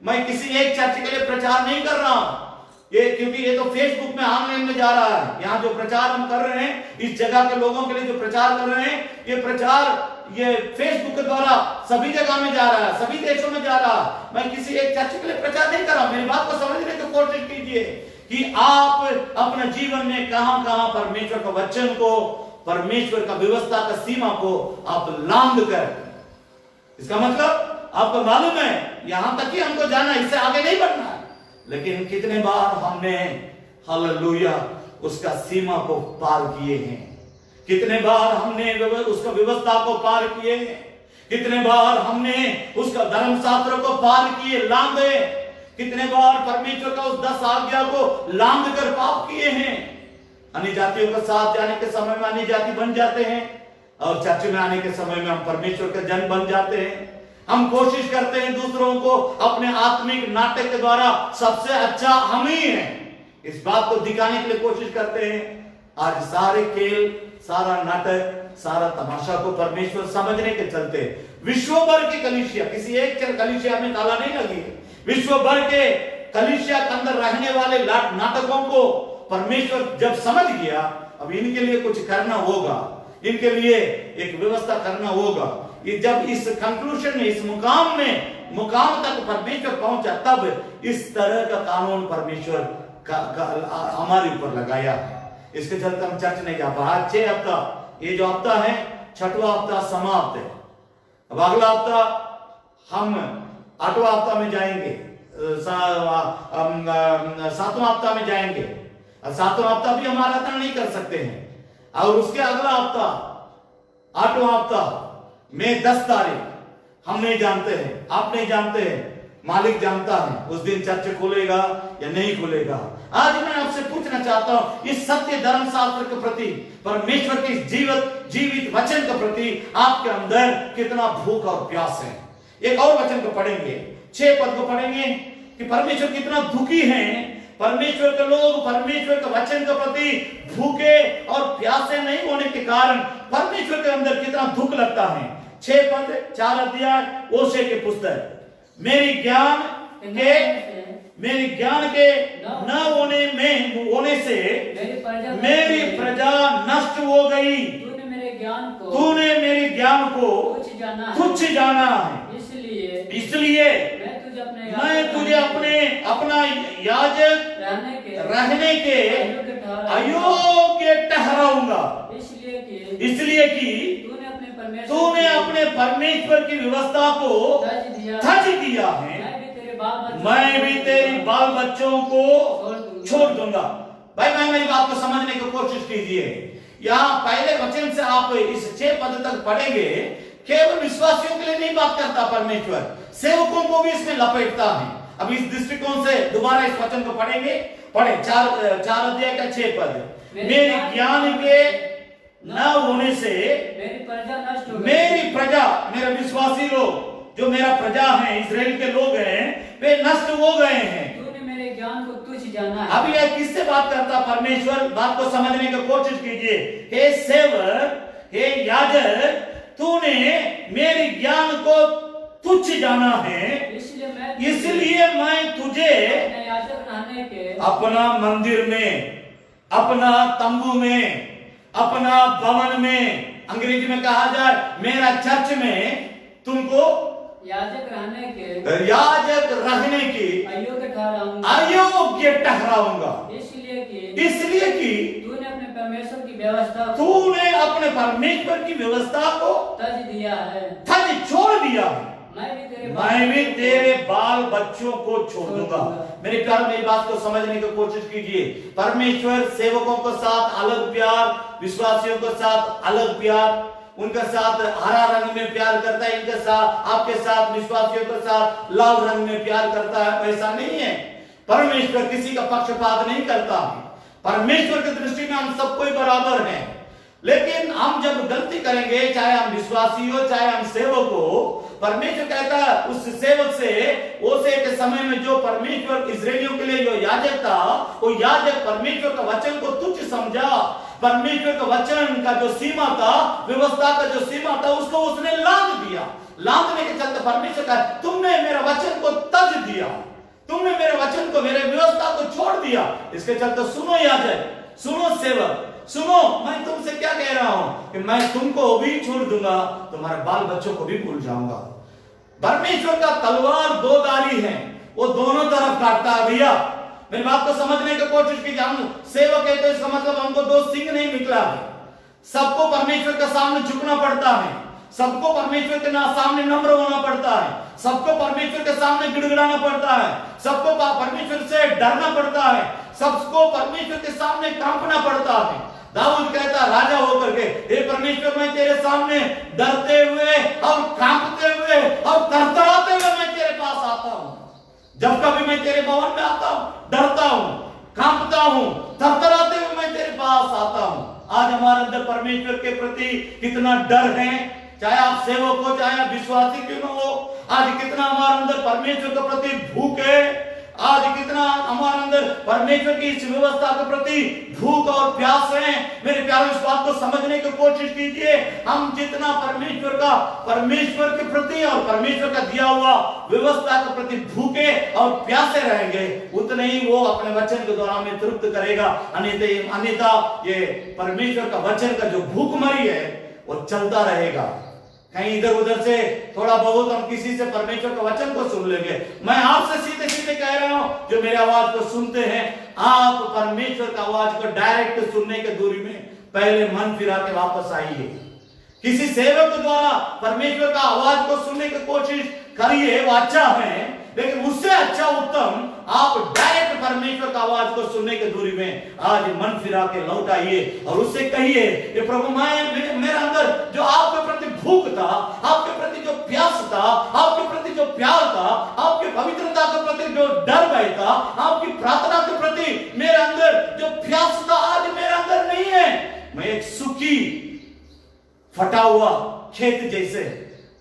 मैं किसी एक चर्च के लिए प्रचार नहीं कर रहा हूं, ये क्योंकि ये तो फेसबुक में ऑनलाइन में जा रहा है। यहाँ जो प्रचार हम कर रहे हैं, इस जगह के लोगों के लिए जो प्रचार कर रहे हैं, ये प्रचार ये फेसबुक के द्वारा सभी जगह में जा रहा है, सभी देशों में जा रहा है। मैं किसी एक चर्च के लिए प्रचार नहीं कर रहा हूं। मेरी बात को समझने की कोशिश कीजिए कि आप अपने जीवन में कहां कहां परमेश्वर का वचन को, परमेश्वर का व्यवस्था का सीमा को आप लांघ कर, इसका मतलब आपको मालूम है यहां तक ही हमको जाना, इससे आगे नहीं बढ़ना है। लेकिन कितने बार हमने हालेलुया उसका सीमा को पार किए हैं, कितने बार हमने उसका व्यवस्था को पार किए हैं, कितने बार हमने उसका धर्मशास्त्र को पार किए, लांघे, कितने बार परमेश्वर का उस 10 आज्ञा को लांघ कर पाप किए हैं। अन्य जातियों के साथ जाने के समय में अन्य जाति बन जाते हैं, और चर्च में आने के समय में हम परमेश्वर के जन बन जाते हैं। हम कोशिश करते हैं दूसरों को अपने आत्मिक नाटक के द्वारा सबसे अच्छा हम ही हैं, इस बात को दिखाने के लिए कोशिश करते हैं। आज सारे खेल, सारा नाटक, सारा तमाशा को परमेश्वर समझने के चलते विश्व भर की कलीसिया, किसी एक कलीसिया में ताला नहीं लगी, विश्व भर के कलीसिया के अंदर रहने वाले नाटकों को परमेश्वर जब समझ गया, अब इनके लिए कुछ करना होगा, इनके लिए एक व्यवस्था करना होगा। ये जब इस कंक्लूजन में, इस मुकाम तक परमेश्वर पहुंचा, तब इस तरह का कानून परमेश्वर हमारे ऊपर लगाया है। इसके चलते हम चर्च नहीं जा पा। 6 हफ्ता, ये जो हफ्ता है 6वां हफ्ता समाप्त है। अब अगला हफ्ता हम 8वां हफ्ता में जाएंगे, 7वां हफ्ता में जाएंगे। 7वां हफ्ता भी हम आराधना नहीं कर सकते हैं। और उसके अगला हफ्ता 8वां हफ्ता में 10 तारीख, हम नहीं जानते हैं, आप नहीं जानते हैं, मालिक जानता है उस दिन चर्च खुलेगा या नहीं खुलेगा। आज मैं आपसे पूछना चाहता हूं, इस सत्य धर्मशास्त्र के प्रति, परमेश्वर के जीवित वचन के प्रति आपके अंदर कितना भूख और प्यास है। एक और वचन को पढ़ेंगे, 6 पद को पढ़ेंगे कि परमेश्वर कितना दुखी हैं। परमेश्वर के लोग परमेश्वर के वचन के प्रति भूखे और प्यासे नहीं होने के कारण परमेश्वर के अंदर कितना दुख लगता है। 6 पद 4 अध्याय ओशे के पुस्तक, मेरी ज्ञान के न होने से मेरी प्रजा नष्ट हो गई। तूने मेरे ज्ञान को तुच्छ जाना है, इसलिए मैं तुझे अपना याजक रहने के अयोग्य ठहराऊंगा, इसलिए कि तूने अपने परमेश्वर की व्यवस्था को थज दिया है। मैं भी तेरी बाल बच्चों को छोड़ दूंगा। भाई मैं मेरी बात को समझने की कोशिश कीजिए। यहाँ पहले वचन से आप इस 6 पद तक पढ़ेंगे, केवल विश्वासियों के लिए नहीं बात करता परमेश्वर, सेवकों को भी इसमें लपेटता है। अब इस दृष्टिकोण से दोबारा इस वचन को पढ़ेंगे। पढ़े 4 अध्याय का 6 पद, मेरे ज्ञान के न होने से मेरी प्रजा, मेरे विश्वासी लोग जो मेरा प्रजा है, इस्राएल के लोग हैं, वे नष्ट हो गए हैं। तूने मेरे ज्ञान को तुच्छ जाना है। अब यह किससे बात करता परमेश्वर? बात को समझने की कोशिश कीजिए। हे सेवक, हे याजक, तूने मेरे ज्ञान को तुच्छ जाना है, इसलिए मैं तुझे अपना मंदिर में, अपना तंबू में, अपना भवन में, अंग्रेजी में कहा जाए मेरा चर्च में तुमको याजक रहने की अयोग्य ठहराऊंगा, इसलिए कि तूने अपने परमेश्वर की व्यवस्था को तज दिया है, छोड़ दिया है। मैं भी तेरे बाल बच्चों को छोड़ दूंगा। मेरे प्यार, मेरी बात को समझने की कोशिश कीजिए। परमेश्वर सेवकों के साथ अलग प्यार, विश्वासियों के साथ अलग प्यार, उनके साथ हरा रंग में प्यार करता है, इनके साथ, आपके साथ, विश्वासियों के साथ लाल रंग में प्यार करता है। ऐसा नहीं है। परमेश्वर किसी का पक्षपात नहीं करता। परमेश्वर की दृष्टि में हम सब कोई बराबर हैं। लेकिन हम जब गलती करेंगे, चाहे हम विश्वासी हो चाहे हम सेवक हो, परमेश्वर कहता है उस सेवक से, ओसे के समय में जो परमेश्वर इस्राएलियों के लिए जो याजक था, वो याजक परमेश्वर का वचन को तुच्छ समझा। परमेश्वर का वचन का जो सीमा था, व्यवस्था का जो सीमा था, उसको उसने लांघ दिया। लांघने के चलते परमेश्वर का, तुमने मेरा वचन को तज दिया, तुमने मेरे वचन को, मेरे व्यवस्था को छोड़ दिया। इसके चलते सुनो याजक, सुनो सेवक, सुनो, मैं तुमसे क्या कह रहा हूं कि मैं तुमको भी छोड़ दूंगा, तुम्हारे बाल बच्चों को भी भूल जाऊंगा। परमेश्वर का तलवार 2 धारी है, वो दोनों तरफ काटता है। भैया मेरी बात को समझने की कोशिश कीजिए। हम सेवक है तो इसका मतलब हमको 2 सिंग नहीं निकला है। सबको परमेश्वर के सामने झुकना पड़ता है, सबको परमेश्वर के सामने नम्र होना पड़ता है, सबको परमेश्वर के सामने गिड़गिड़ाना पड़ता है, सबको परमेश्वर से डरना पड़ता है, सबको परमेश्वर के सामने कांपना पड़ता है। दाऊद कहता राजा होकर के, हे परमेश्वर, मैं तेरे सामने डरते हुए और कांपते हुए और थरथराते हुए मैं तेरे पास आता हूं। जब कभी मैं तेरे भवन में आता हूं, डरता हूं, कांपता हूं, थरथराते हुए मैं तेरे पास आता हूं। आज हमारे अंदर परमेश्वर के प्रति कितना डर है, चाहे आप सेवक हो चाहे आप विश्वासी क्यों न हो। आज कितना हमारे अंदर परमेश्वर के प्रति भूख है, आज कितना हमारे अंदर परमेश्वर की इस व्यवस्था के प्रति भूख और प्यास है। मेरे प्यारे, इस बात को समझने की कोशिश कीजिए। हम जितना परमेश्वर के प्रति और परमेश्वर का दिया हुआ व्यवस्था के प्रति भूखे और प्यासे रहेंगे, उतने ही वो अपने वचन के द्वारा हमें तृप्त करेगा। अन्यथा ये परमेश्वर का वचन का जो भूखमरी है वो चलता रहेगा। कहीं इधर उधर से थोड़ा बहुत हम किसी से परमेश्वर का वचन को सुन लेंगे। मैं आपसे सीधे सीधे कह रहा हूं, जो मेरे आवाज को सुनते हैं, आप परमेश्वर का आवाज को डायरेक्ट सुनने के दूरी में पहले मन फिरा के वापस आइए। किसी सेवक के द्वारा परमेश्वर का आवाज को सुनने की कोशिश करिए, वो अच्छा है, लेकिन उससे अच्छा उत्तम आप डायरेक्ट परमेश्वर का आवाज को सुनने की दूरी में आज मन फिरा के लौट आइए और उससे कहिए कि प्रभु मेरे अंदर जो आपके प्रति भूख था, आपके प्रति जो प्यास था, आपके प्रति जो प्यार था, आपके पवित्रता के प्रति जो डर भय था, आपकी प्रार्थना के प्रति मेरे अंदर जो प्यास था, आज मेरे अंदर नहीं है। मैं एक सूखी फटा हुआ खेत जैसे,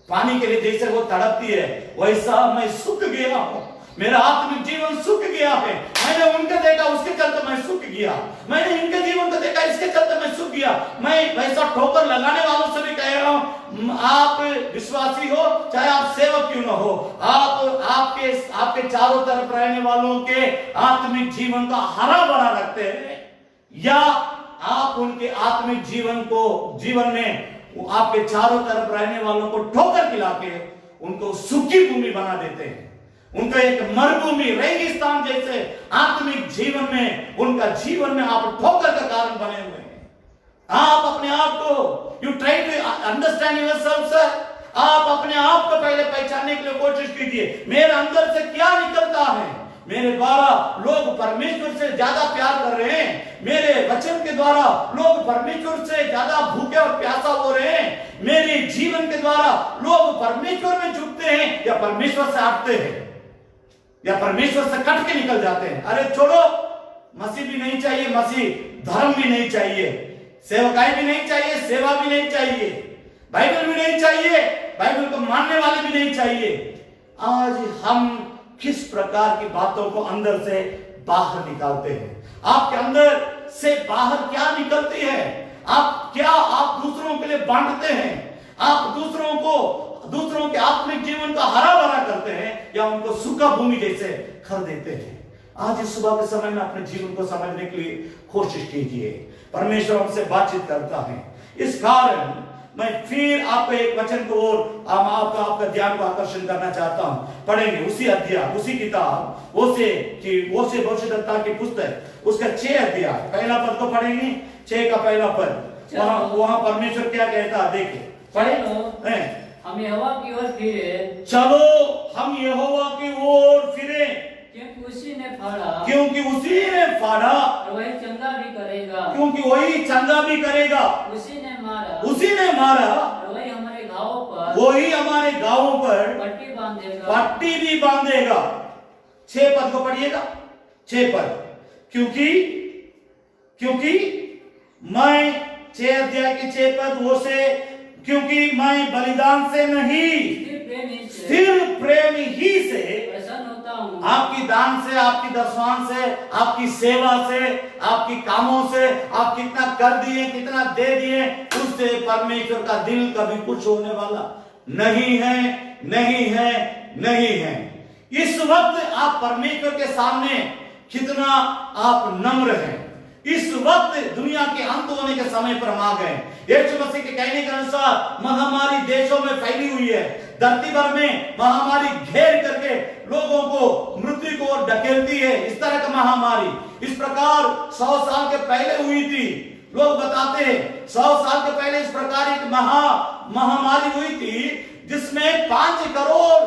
पानी के लिए जैसे वो तड़पती है, वैसा मैं सूख गया हूं। मेरा आत्मिक जीवन सूख गया है। मैंने उनके देखा, उसके चलते मैं सूख गया। मैंने इनके जीवन को देखा, इसके चलते मैं सूख गया। मैं वैसा ठोकर लगाने वालों से भी कह रहा हूं, आप विश्वासी हो चाहे आप सेवक क्यों ना हो, आपके चारों तरफ रहने वालों के आत्मिक जीवन का हरा भरा रखते हैं, या आप उनके आत्मिक जीवन में आपके चारों तरफ रहने वालों को ठोकर खिला के उनको सूखी भूमि बना देते हैं। उनका एक मरुभूमि रेगिस्तान जैसे आत्मिक जीवन में, उनका जीवन में आप ठोकर का कारण बने हुए हैं। आप अपने आप को, you try to understand yourself sir, आप अपने आप को पहले पहचानने के लिए कोशिश कीजिए, मेरे अंदर से क्या निकलता है। मेरे द्वारा लोग परमेश्वर से ज्यादा प्यार कर रहे हैं, मेरे वचन के द्वारा लोग परमेश्वर से ज्यादा भूखे और प्यासा हो रहे हैं, मेरे जीवन के द्वारा लोग परमेश्वर में झुकते हैं या परमेश्वर से हटते हैं, या परमेश्वर से कट के निकल जाते हैं। अरे छोड़ो, मसीह भी नहीं चाहिए, मसीह धर्म भी नहीं चाहिए, सेवकाई भी नहीं चाहिए, सेवा भी नहीं चाहिए, बाइबल भी नहीं चाहिए, बाइबल को मानने वाले भी नहीं चाहिए। आज हम किस प्रकार की बातों को अंदर से बाहर निकालते हैं? आपके अंदर से बाहर क्या निकलती है? आप दूसरों के लिए बांटते हैं? आप दूसरों के आत्मिक जीवन का हरा भरा करते हैं, या उनको सूखा भूमि जैसे कर देते हैं? आज इस सुबह के समय में अपने जीवन को समझने के लिए कोशिश कीजिए। परमेश्वर हमसे बातचीत करता है। इस कारण मैं फिर आपको एक वचन को और आपका ध्यान को आकर्षण करना चाहता हूं। पढ़ेंगे उसी अध्याय, उसी किताब ओसे भविष्यद्वक्ता की पुस्तक, उसका 6 अध्याय पहला पद को पढ़ेंगे। 6 का पहला पद, वहां परमेश्वर क्या कहता है, देखिए पढ़े। हम यहोवा की ओर फिरे, चलो हम यहोवा की ओर फिरे, क्योंकि उसी ने फाड़ा, और वही चंगा भी करेगा, क्योंकि वही चंगा भी करेगा, उसी ने मारा, और वही हमारे गांवों पर पट्टी भी बांधेगा। 6 पद को पढ़िएगा, 6 पद। क्योंकि मैं 6 अध्याय के 6 पद वो से, क्योंकि मैं बलिदान से नहीं स्थिर प्रेम ही से प्रसन्न होता हूं। आपकी दान से, आपकी दशवान से, आपकी सेवा से, आपकी कामों से, आप कितना कर दिए, कितना दे दिए, उससे परमेश्वर का दिल कभी कुछ होने वाला नहीं है। इस वक्त आप परमेश्वर के सामने कितना आप नम्र हैं। इस वक्त दुनिया के अंत होने के समय पर हम आ गए। यीशु मसीह के कहने के अनुसार महामारी देशों में फैली हुई है, धरती भर में महामारी घेर करके लोगों को मृत्यु को ओर ढकेलती है। इस तरह की महामारी इस प्रकार 100 साल के पहले हुई थी। लोग बताते हैं 100 साल के पहले इस प्रकार एक महामारी हुई थी जिसमें 5 करोड़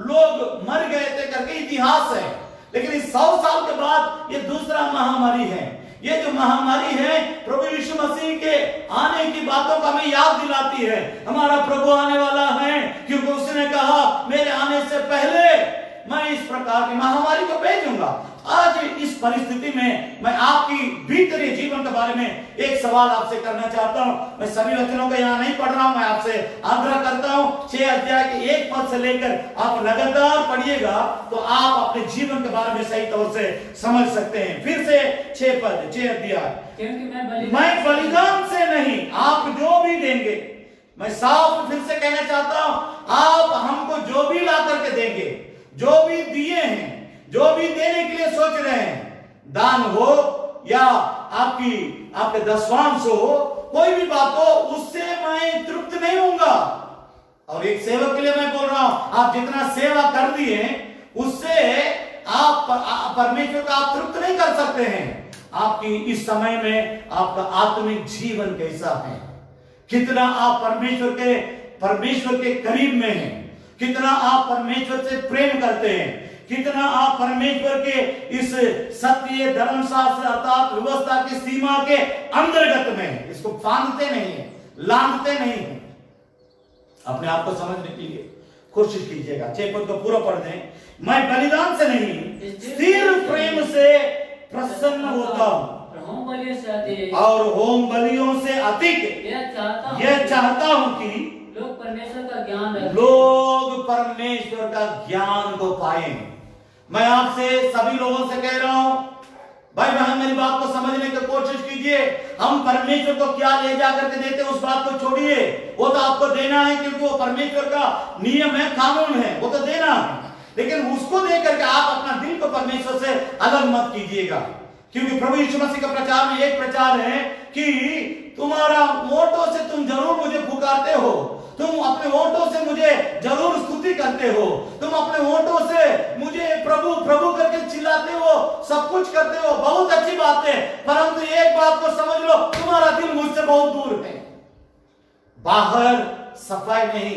लोग मर गए थे करके इतिहास है। लेकिन इस 100 साल के बाद ये दूसरा महामारी है। ये जो महामारी है प्रभु यीशु मसीह के आने की बातों का हमें याद दिलाती है। हमारा प्रभु आने वाला है, क्योंकि उसने कहा मेरे आने से पहले मैं इस प्रकार की महामारी को भेजूंगा। आज इस परिस्थिति में मैं आपकी भीतरी जीवन के बारे में एक सवाल आपसे करना चाहता हूं। मैं सभी वचनों को यहाँ नहीं पढ़ रहा हूं, मैं आपसे आग्रह करता हूं 6 अध्याय के 1 पद से लेकर आप लगातार पढ़िएगा तो आप अपने जीवन के बारे में सही तौर से समझ सकते हैं। फिर से 6 पद 6 अध्याय, क्योंकि मैं बलिदान से नहीं, आप जो भी देंगे, मैं साफ फिर से कहना चाहता हूं, आप हमको जो भी ला करके देंगे, जो भी दिए हैं, जो भी देने के लिए सोच रहे हैं, दान हो या आपके दशवांश हो, कोई भी बात हो, उससे मैं तृप्त नहीं होऊंगा। और एक सेवक के लिए मैं बोल रहा हूं, आप जितना सेवा कर दिए उससे आप परमेश्वर का आप तृप्त नहीं कर सकते हैं। आपकी इस समय में आपका आत्मिक जीवन कैसा है, कितना आप परमेश्वर के करीब में हैं, कितना आप परमेश्वर से प्रेम करते हैं, कितना आप परमेश्वर के इस सत्य धर्मशास्त्र अर्थात व्यवस्था की सीमा के अंतर्गत में इसको फांदते नहीं है, लांघते नहीं है। अपने आप को समझने के लिए कोशिश कीजिएगा। 6 पद को पूरा पढ़ दें। मैं बलिदान से नहीं स्थिर प्रेम से प्रसन्न होता हूं और होम बलियों से अधिक यह चाहता हूं कि लोग परमेश्वर का ज्ञान को पाए। मैं आपसे सभी लोगों से कह रहा हूं, भाई बहन मेरी बात को समझने की कोशिश कीजिए। हम परमेश्वर को क्या ले जा करके देते उस बात को छोड़िए, वो तो आपको देना है क्योंकि वो परमेश्वर का नियम है, कानून है, वो तो देना है। लेकिन उसको दे करके आप अपना दिल को परमेश्वर से अलग मत कीजिएगा, क्योंकि प्रभु यीशु मसीह का प्रचार में एक प्रचार है कि तुम्हारा वोटों से तुम जरूर मुझे पुकारते हो, तुम अपने वोटों से मुझे जरूर स्तुति करते हो, तुम अपने वोटों से मुझे प्रभु प्रभु करके चिल्लाते हो, सब कुछ करते हो, बहुत अच्छी बात है। परंतु एक बात को समझ लो, तुम्हारा दिल मुझसे बहुत दूर है। बाहर सफाई नहीं,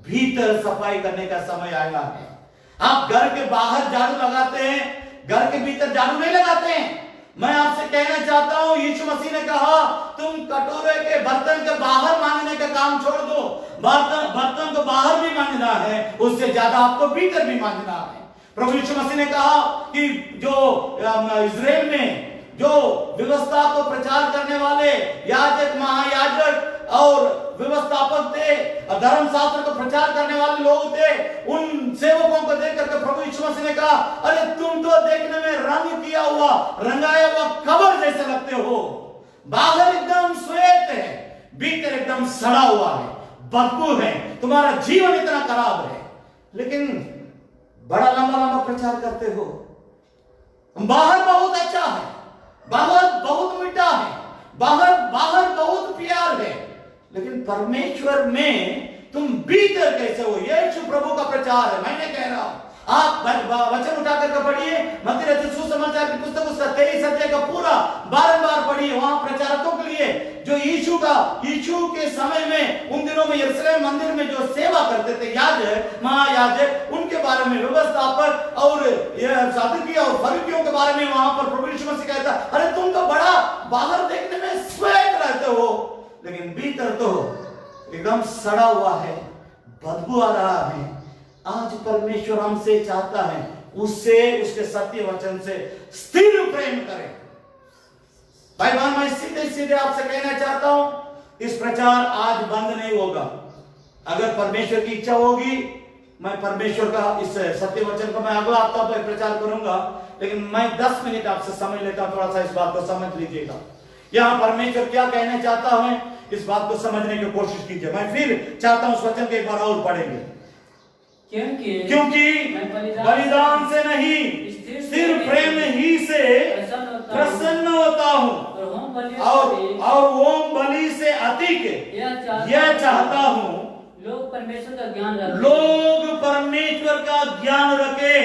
भीतर सफाई करने का समय आया है। आप घर के बाहर झाड़ू लगाते हैं, घर के भीतर झाड़ू नहीं लगाते हैं। मैं आपसे कहना चाहता हूं, यीशु मसीह ने कहा तुम कटोरे के बर्तन के बाहर मांगने का काम छोड़ दो। बर्तन को बाहर भी मांगना है, उससे ज्यादा आपको भीतर भी मांगना है। प्रभु यीशु मसीह ने कहा कि जो इजराइल में जो व्यवस्था को प्रचार करने वाले याजक, महायाजक और व्यवस्थापक थे, धर्मशास्त्र को प्रचार करने वाले लोग थे, उन सेवकों को देख करके प्रभु यीशु मसीह ने कहा, अरे तुम तो देखने में रंग किया हुआ, रंगाया हुआ कबर जैसे लगते हो। बाहर एकदम श्वेत है, भीतर एकदम सड़ा हुआ है, बदबू है, तुम्हारा जीवन इतना खराब है, लेकिन बड़ा लंबा लंबा प्रचार करते हो। बाहर बहुत अच्छा है, बाहर बहुत मीठा है, बाहर बहुत प्यार है, लेकिन परमेश्वर में तुम भीतर कैसे हो? यीशु प्रभु का प्रचार है। मैंने कह रहा हूं, आप वचन उठा करके पढ़िए, मत्ती रचित सुसमाचार की पुस्तक उसका 23 अध्याय का पूरा बारंबार पढ़िए। वहां प्रचारकों के लिए जो यीशु के समय में उन दिनों में यरूशलेम मंदिर में जो सेवा करते थे याजक, महायाजक, उनके बारे में व्यवस्थापक और सदुकियों और फरीसियों के बारे में वहां पर प्रभु यीशु मसीह कहता, अरे तुम तो बड़ा बाहर देखने में श्वेत रहते हो, लेकिन भीतर तो एकदम सड़ा हुआ है, बदबू आ रहा है। आज परमेश्वर हमसे चाहता है उससे, उसके सत्य वचन से स्थिर प्रेम करें। भाई बहन मैं सीधे सीधे आपसे कहना चाहता हूं, इस प्रचार आज बंद नहीं होगा। अगर परमेश्वर की इच्छा होगी, मैं परमेश्वर का इस सत्य वचन को मैं अगला हफ्ता पर प्रचार करूंगा, लेकिन मैं 10 मिनट आपसे समझ लेता हूं, थोड़ा सा इस बात को समझ लीजिएगा। यहां परमेश्वर क्या कहना चाहता है, इस बात को समझने की कोशिश कीजिए। मैं फिर चाहता हूं उस वचन को एक बार और पढ़ेंगे। क्योंकि बलिदान से नहीं स्थिर प्रेम ही से प्रसन्न होता हूं और होम बलि से अधिक यह चाहता हूं लोग परमेश्वर का ज्ञान रखे।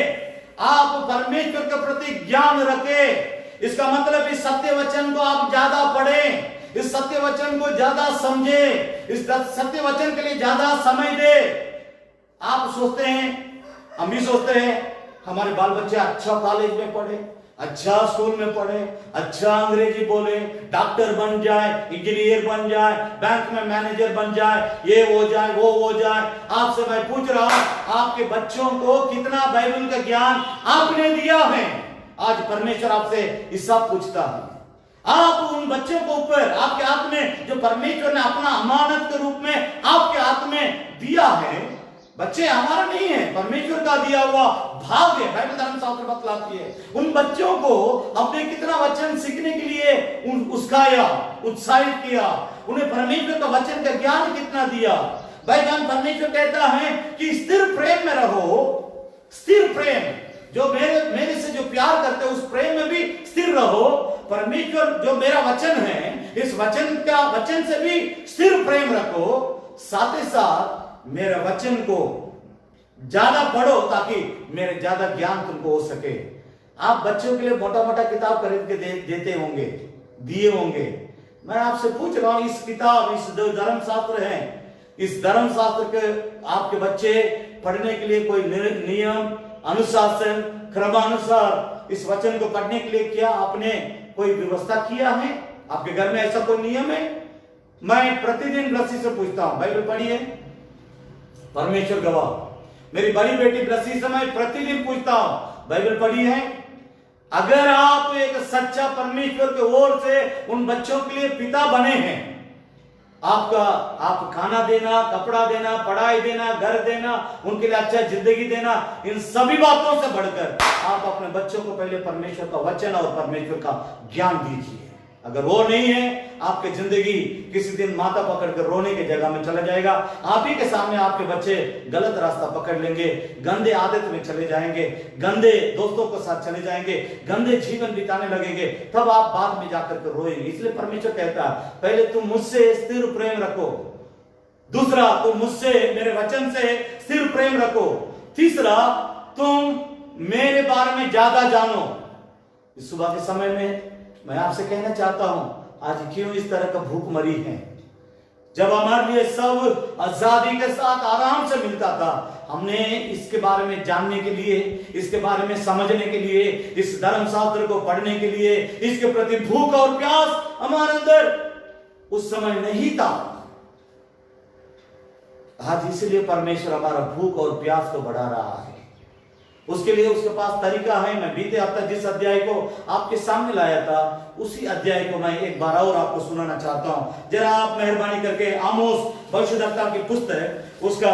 आप परमेश्वर के प्रति ज्ञान रखे। इसका मतलब इस सत्य वचन को आप ज्यादा पढ़ें, इस सत्य वचन को ज्यादा समझे, इस सत्य वचन के लिए ज्यादा समय दे। आप सोचते हैं, हम भी सोचते हैं हमारे बाल बच्चे अच्छा कॉलेज में पढ़े, अच्छा स्कूल में पढ़े, अच्छा अंग्रेजी बोले, डॉक्टर बन जाए, इंजीनियर बन जाए, बैंक में मैनेजर बन जाए, ये हो जाए, वो हो जाए। आपसे मैं पूछ रहा हूं, आपके बच्चों को कितना बाइबल का ज्ञान आपने दिया है? आज परमेश्वर आपसे हिसाब पूछता है। आप उन बच्चों को ऊपर आपके हाथ में जो परमेश्वर ने अपना अमानत के रूप में आपके हाथ में दिया है, बच्चे हमारा नहीं है, परमेश्वर का दिया हुआ भाग है। बाइबल धर्मशास्त्र बतलाती है उन बच्चों को हमने कितना वचन सीखने के लिए उस्काया, उत्साहित किया, उन्हें परमेश्वर का वचन का ज्ञान कितना दिया। भाई बहन परमेश्वर कहता है कि स्थिर प्रेम में रहो। स्थिर प्रेम, जो मेरे से जो प्यार करते हैं उस प्रेम में भी स्थिर रहो। परमेश्वर जो मेरा वचन है, इस वचन से भी स्थिर प्रेम रखो। साथ ही साथ मेरे वचन को ज्यादा पढ़ो ताकि मेरे ज्यादा ज्ञान तुमको हो सके। आप बच्चों के लिए मोटा मोटा किताब खरीद के देते होंगे, दिए होंगे। मैं आपसे पूछ रहा हूं, इस किताब, इस जो धर्मशास्त्र है, इस धर्मशास्त्र के आपके बच्चे पढ़ने के लिए कोई नियम, अनुशासन, क्रमानुसार इस वचन को पढ़ने के लिए क्या आपने कोई व्यवस्था किया है? आपके घर में ऐसा कोई नियम है? मैं प्रतिदिन ब्लसी से पूछता हूं, बाइबल पढ़ी है? परमेश्वर गवाह, मेरी बड़ी बेटी ब्लसी से मैं प्रतिदिन पूछता हूं, बाइबल पढ़ी है? अगर आप एक सच्चा परमेश्वर की ओर से उन बच्चों के लिए पिता बने हैं, आप खाना देना, कपड़ा देना, पढ़ाई देना, घर देना, उनके लिए अच्छा जिंदगी देना, इन सभी बातों से बढ़कर आप अपने बच्चों को पहले परमेश्वर का वचन और परमेश्वर का ज्ञान दीजिए। अगर वो नहीं है, आपकी जिंदगी किसी दिन माथा पकड़कर रोने की जगह में चला जाएगा। आप ही के सामने आपके बच्चे गलत रास्ता पकड़ लेंगे, गंदे आदत में चले जाएंगे, गंदे दोस्तों के साथ चले जाएंगे, गंदे जीवन बिताने लगेंगे, तब आप बाद में जाकर के रोएंगे। इसलिए परमेश्वर कहता है, पहले तुम मुझसे स्थिर प्रेम रखो, दूसरा तुम मुझसे मेरे वचन से स्थिर प्रेम रखो, तीसरा तुम मेरे बारे में ज्यादा जानो। इस सुबह के समय में मैं आपसे कहना चाहता हूं, आज क्यों इस तरह का भूखमरी है? जब हमारे लिए सब आजादी के साथ आराम से मिलता था, हमने इसके बारे में जानने के लिए, इसके बारे में समझने के लिए, इस धर्मशास्त्र को पढ़ने के लिए, इसके प्रति भूख और प्यास हमारे अंदर उस समय नहीं था। आज इसलिए परमेश्वर हमारा भूख और प्यास को बढ़ा रहा है। उसके लिए उसके पास तरीका है। मैं बीते हफ्ते जिस अध्याय को आपके सामने लाया था, उसी अध्याय को मैं एक बार और आपको सुनाना चाहता हूं। जरा आप मेहरबानी करके आमोस भविष्यद्वक्ता की पुस्तक, उसका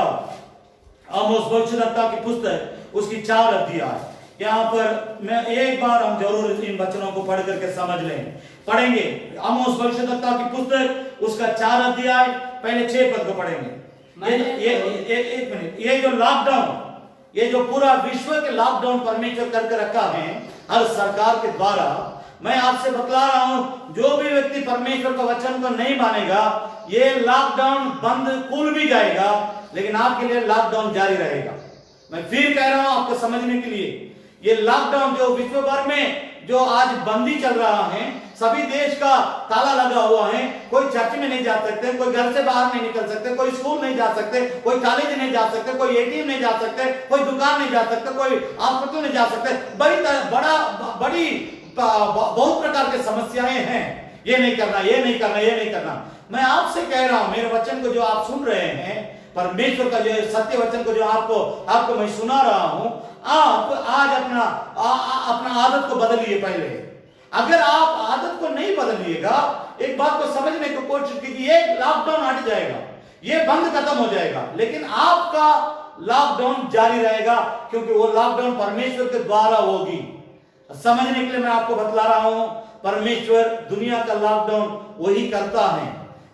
आमोस भविष्यद्वक्ता की पुस्तक, उसकी 4 अध्याय, यहाँ पर मैं एक बार हम जरूर इन वचनों को पढ़ करके समझ लें। पढ़ेंगे आमोस भविष्यद्वक्ता की पुस्तक, उसका 4 अध्याय, पहले 6 पद को पढ़ेंगे। एक मिनट, ये जो लॉकडाउन, ये जो पूरा विश्व के लॉकडाउन परमेश्वर करके रखा है हर सरकार के द्वारा, मैं आपसे बतला रहा हूं, जो भी व्यक्ति परमेश्वर का वचन को नहीं मानेगा, ये लॉकडाउन बंद खुल भी जाएगा, लेकिन आपके लिए लॉकडाउन जारी रहेगा। मैं फिर कह रहा हूं आपको समझने के लिए, ये लॉकडाउन जो विश्व भर में जो आज बंदी चल रहा है, सभी देश का ताला लगा हुआ है, कोई चर्च में नहीं जा सकते, कोई घर से बाहर नहीं निकल सकते, कोई स्कूल नहीं जा सकते, कोई कॉलेज नहीं जा सकते, कोई एटीएम नहीं जा सकते, कोई दुकान नहीं जा सकते, कोई हॉस्पिटल नहीं जा सकते, बड़ी बहुत प्रकार की समस्याएं हैं। ये नहीं करना, ये नहीं करना, ये नहीं करना। मैं आपसे कह रहा हूं, मेरे वचन को जो आप सुन रहे हैं, परमेश्वर का जो सत्य वचन को जो आपको मैं सुना रहा हूं, आप आज अपना आदत को बदलिए। पहले अगर आप आदत को नहीं बदलिएगा, एक बात को समझने की कोशिश कीजिए, ये लॉकडाउन हट जाएगा, ये बंद खत्म हो जाएगा, लेकिन आपका लॉकडाउन जारी रहेगा, क्योंकि वो लॉकडाउन परमेश्वर के द्वारा होगी। समझने के लिए मैं आपको बतला रहा हूं, परमेश्वर दुनिया का लॉकडाउन वही करता है,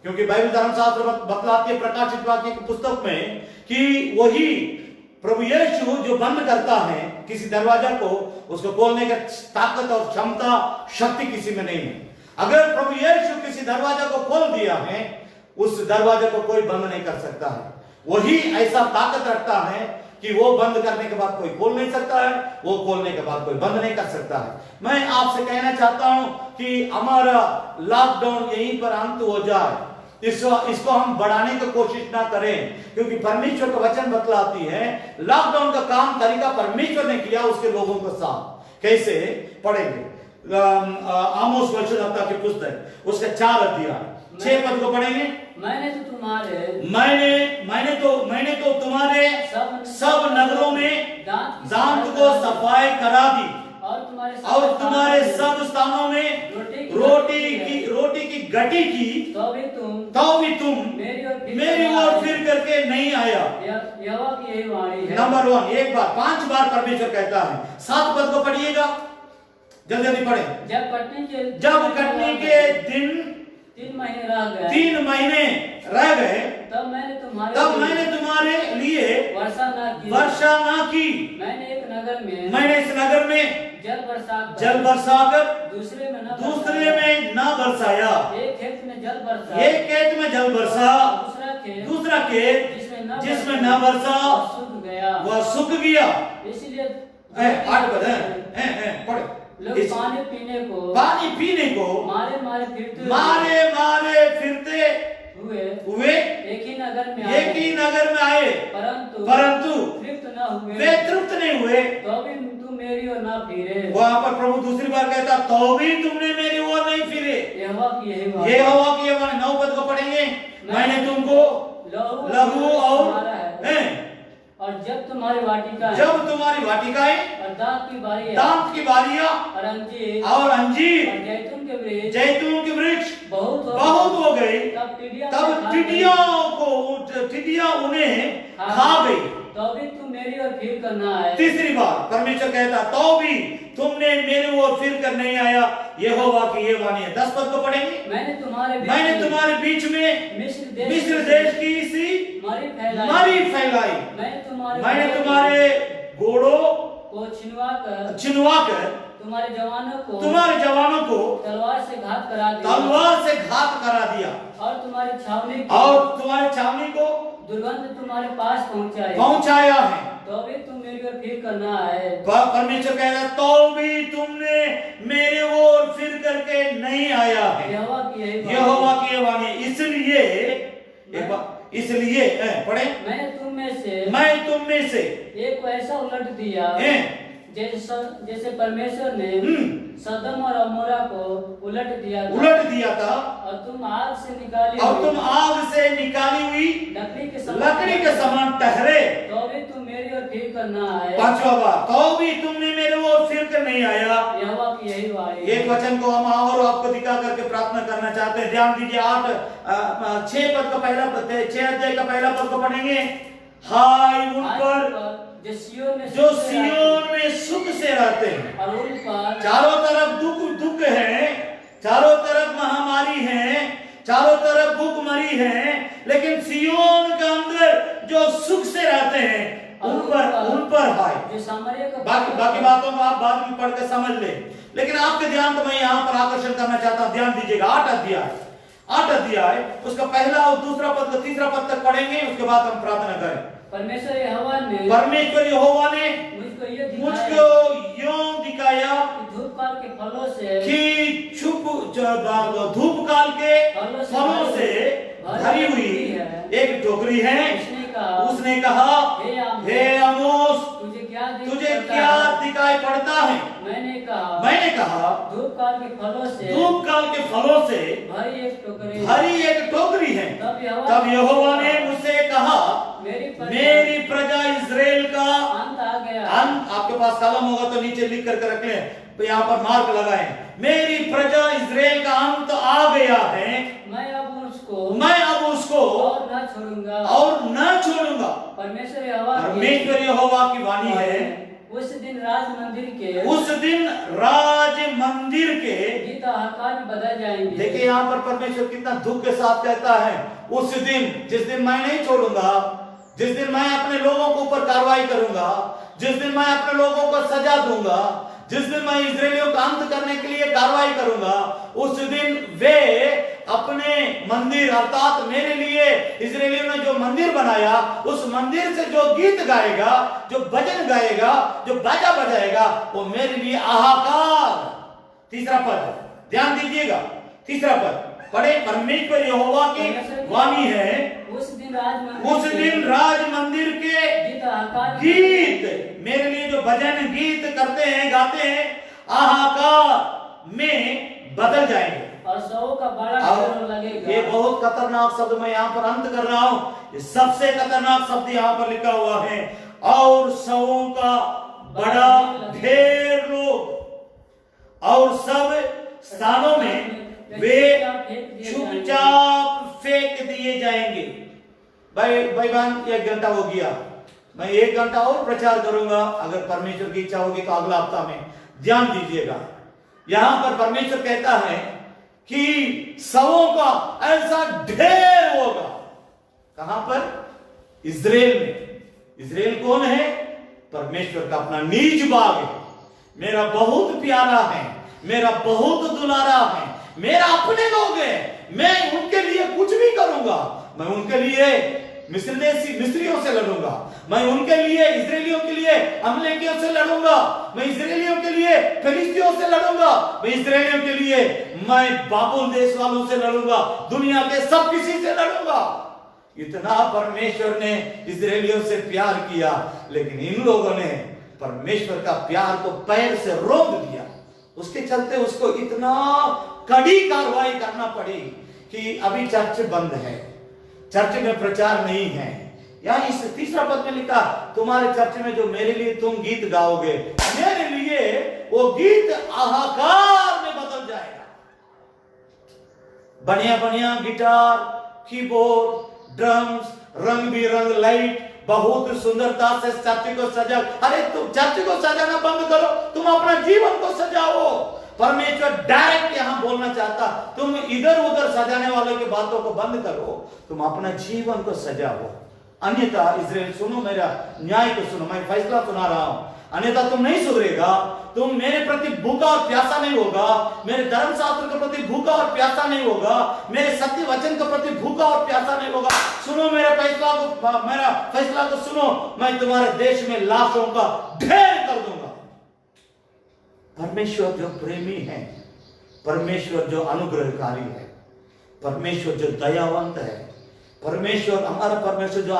क्योंकि बाइबल धर्मशास्त्र बतलाती है प्रकाशित वाक्य की पुस्तक में कि वही प्रभु यीशु जो बंद करता है किसी दरवाजा को, उसको खोलने का ताकत और क्षमता शक्ति किसी में नहीं है। अगर प्रभु यीशु किसी दरवाजा को खोल दिया है, उस दरवाजे को कोई बंद नहीं कर सकता है। वही ऐसा ताकत रखता है कि वो बंद करने के बाद कोई खोल नहीं सकता है, वो खोलने के बाद कोई बंद नहीं कर सकता है। मैं आपसे कहना चाहता हूं कि हमारा लॉकडाउन यहीं पर अंत हो जाए, इसको हम बढ़ाने की कोशिश ना करें, क्योंकि परमेश्वर का वचन बतलाती है लॉकडाउन का काम तरीका परमेश्वर ने किया उसके लोगों के साथ। कैसे पढ़ेंगे? आमोस भविष्यद्वक्ता की पुस्तक, उसका 4 अध्याय 6 पद को पढ़ेंगे। मैंने तो तुम्हारे सब नगरों में दांत को सफाई करा दी, और तुम्हारे सब स्थानों में रोटी की गटी की, तो भी तुम मेरी ओर फिर करके नहीं आया। यहोवा की यही वाणी है। नंबर 1, एक बार 5 बार परमेश्वर कहता है। 7 पद को पढ़िएगा, जल्दी पढ़े। जब कटने के दिन 3 महीने रह गए, 3 महीने रह गए, तब मैंने तुम्हारे लिए वर्षा न की। मैंने इस नगर में जल बरसा कर दूसरे में न बरसाया। एक खेत में जल बरसा, दूसरा खेत जिसमें न बरसा वह सूख गया। इसलिए 8 पद है, पढ़े। लोग पानी पीने को मारे फिरते हुए एक ही नगर में आए, परंतु न हुए, वे तृप्त नहीं हुए, तो भी तुम मेरी ओर न फिरे। वहां पर प्रभु दूसरी बार कहता तो भी तुमने मेरी ओर नहीं फिरे। यहोवा की यही बात ये है। हवा की हमारे 9 पद को पढ़ेंगे। मैंने तुमको लघु और तुम्हारा है। हैं, और जब तुम्हारी वाटिका जब तुम्हारी वाटिकाएं और दांत की बारी दांत की बारियां और अंजीर और अंजीर और जैतून के वृक्ष जैतून के वृक्ष बहुत हो गए, तब टिड्डियां उन्हें खा गई। तो भी तुम मेरी ओर फिर करना है। तीसरी बार परमेश्वर कहता तो भी तुमने मेरे ओर फिर कर नहीं आया। यहोवा की ये वाणी है। 10 पद को पढ़ेंगे। मैंने तुम्हारे बीच में मिस्र देश की सी मरी फैलाई। मैंने तुम्हारे घोड़ों को छिनवा कर तुम्हारे जवानों को तलवार से घात करा दिया और तुम्हारी छावनी को दुर्गंध तुम्हारे पास पहुंचाया है। तो भी तुम मेरी ओर फिर करना है। परमेश्वर कह रहा तो भी तुमने मेरे ओर फिर करके नहीं आया है। यहोवा की ये वाणी। इसलिए पढ़े। मैं तुम में से एक को ऐसा उलट दिया जैसे परमेश्वर ने सदम और अमोरा को उलट दिया था। और तुम आग से निकाली हुई लकड़ी के समान ठहरे। तो भी तुम मेरी ओर फिर करना है। 5वां बार तो भी तुमने मेरे ओर फिर कर नहीं आया। यहोवा की यही वाणी। एक वचन को हम और आपको दिखा करके प्रार्थना करना चाहते हैं। ध्यान दीजिए। 6 पद का पहला पद है। 6 अध्याय का पहला पद को पढ़ेंगे। हाय उन पर जो सियोन में सुख से रहते हैं। और उन पर चारों तरफ दुख है, चारों तरफ महामारी है, चारों तरफ भूखमरी है, लेकिन सियोन के अंदर जो सुख से रहते हैं उन पर हाय। बाकी बातों को आप बाद में पढ़ के समझ ले, लेकिन आपके ध्यान को मैं यहाँ पर आकर्षण करना चाहता हूँ। ध्यान दीजिएगा। 8 अध्याय उसका पहला और दूसरा पद का तीसरा पद तक पढ़ेंगे। उसके बाद हम प्रार्थना करें। परमेश्वर यहोवा ने मुझको यूं दिखाया धूप काल के फलों से धूप काल के फलों से भरी हुई एक टोकरी है। उसने कहा हे आमोस तुझे क्या दिखाई पड़ता है? मैंने कहा धूप काल के फलों से भरी एक टोकरी है। तब यहोवा ने मुझसे कहा मेरी प्रजा इज़राइल का अंत। आपके पास कलम होगा तो नीचे लिख करके रख लें, यहाँ पर मार्क लगाएं। मेरी प्रजा इज़राइल का अंत आ गया है। मैं अब उसको और न छोड़ूंगा। परमेश्वर यहोवा की वाणी है। उस दिन राज मंदिर के गीत हाहाकार में बदल जाएंगे। देखिए यहाँ पर परमेश्वर कितना दुख के साथ कहता है उस दिन, जिस दिन मैं नहीं छोड़ूंगा, जिस दिन मैं अपने लोगों के ऊपर कार्रवाई करूंगा, जिस दिन मैं अपने लोगों को सजा दूंगा, जिस दिन मैं इजरायलियों का अंत करने के लिए कार्रवाई करूंगा, उस दिन वे अपने मंदिर अर्थात मेरे लिए इजरायलियों ने जो मंदिर बनाया, उस मंदिर से जो गीत गाएगा, जो भजन गाएगा, जो बाजा बजाएगा, वो मेरे लिए हाहाकार। तीसरा पद ध्यान दीजिएगा। तीसरा पद पढ़े। परमेश्वर यहोवा की वाणी है। उस दिन राज मंदिर के गीत मेरे लिए जो भजन गीत करते हैं, गाते हैं, हाहाकार में बदल जाएंगे और सौ का बड़ा ढेर लगेगा। ये बहुत खतरनाक शब्द मैं यहाँ पर अंत कर रहा हूँ। ये सबसे खतरनाक शब्द यहाँ पर लिखा हुआ है। और सौ का बड़ा ढेर लोग और सब स्थानों में वे चुपचाप फेंक दिए जाएंगे। भाई बहन 1 घंटा हो गया। मैं 1 घंटा और प्रचार करूंगा अगर परमेश्वर की इच्छा होगी तो अगला हफ्ता में। ध्यान दीजिएगा। यहां पर परमेश्वर कहता है कि सवों का ऐसा ढेर होगा। कहां पर? इज़राइल में। इज़राइल कौन है? परमेश्वर का अपना निज बाग है। मेरा बहुत प्यारा है, मेरा बहुत दुलारा है, मेरा अपने लोग हैं। मैं उनके लिए कुछ भी करूंगा। मैं उनके लिए मिस्रियों से लड़ूंगा। मैं उनके लिए इजरायलियों के लिए अमलेकियों से लड़ूंगा। मैं इजरायलियों के लिए फिलिस्तियों से लड़ूंगा। मैं इजरायलियों के लिए मैं बाबुल देश वालों से लड़ूंगा। दुनिया के सब किसी से लड़ूंगा। इतना परमेश्वर ने इजरायलियों से प्यार किया, लेकिन इन लोगों ने परमेश्वर का प्यार को पैर से रोक दिया। उसके चलते उसको इतना कड़ी कार्रवाई करना पड़ी कि अभी चर्च बंद है, चर्च में प्रचार नहीं है। यहाँ इस तीसरा पद में लिखा, तुम्हारे चर्च में जो मेरे लिए तुम गीत गाओगे, मेरे लिए वो गीत हाहाकार में बदल जाएगा। बढ़िया बढ़िया गिटार, कीबोर्ड, ड्रम्स, रंग बिरंग लाइट, बहुत सुंदरता से चर्च को सजा। अरे तुम चर्च को सजाना बंद करो, तुम अपना जीवन को सजाओ। परमेश्वर डायरेक्ट यहां बोलना चाहता, तुम इधर उधर सजाने वालों की बातों को बंद करो, तुम अपना जीवन को सजाओ। अन्यथा इजराइल सुनो, मेरा न्याय को सुनो, मैं फैसला सुना रहा हूं, अन्यथा तुम नहीं सुधरेगा, तुम मेरे प्रति भूखा और प्यासा नहीं होगा, मेरे धर्मशास्त्र के प्रति भूखा और प्यासा नहीं होगा, मेरे सत्य वचन के प्रति भूखा और प्यासा नहीं होगा। सुनो मेरे फैसला को सुनो, मैं तुम्हारे देश में लाशों का ढेर कर दूंगा। परमेश्वर जो प्रेमी है, परमेश्वर जो अनुग्रहकारी है, परमेश्वर जो दयावंत है, परमेश्वर हमारा परमेश्वर जो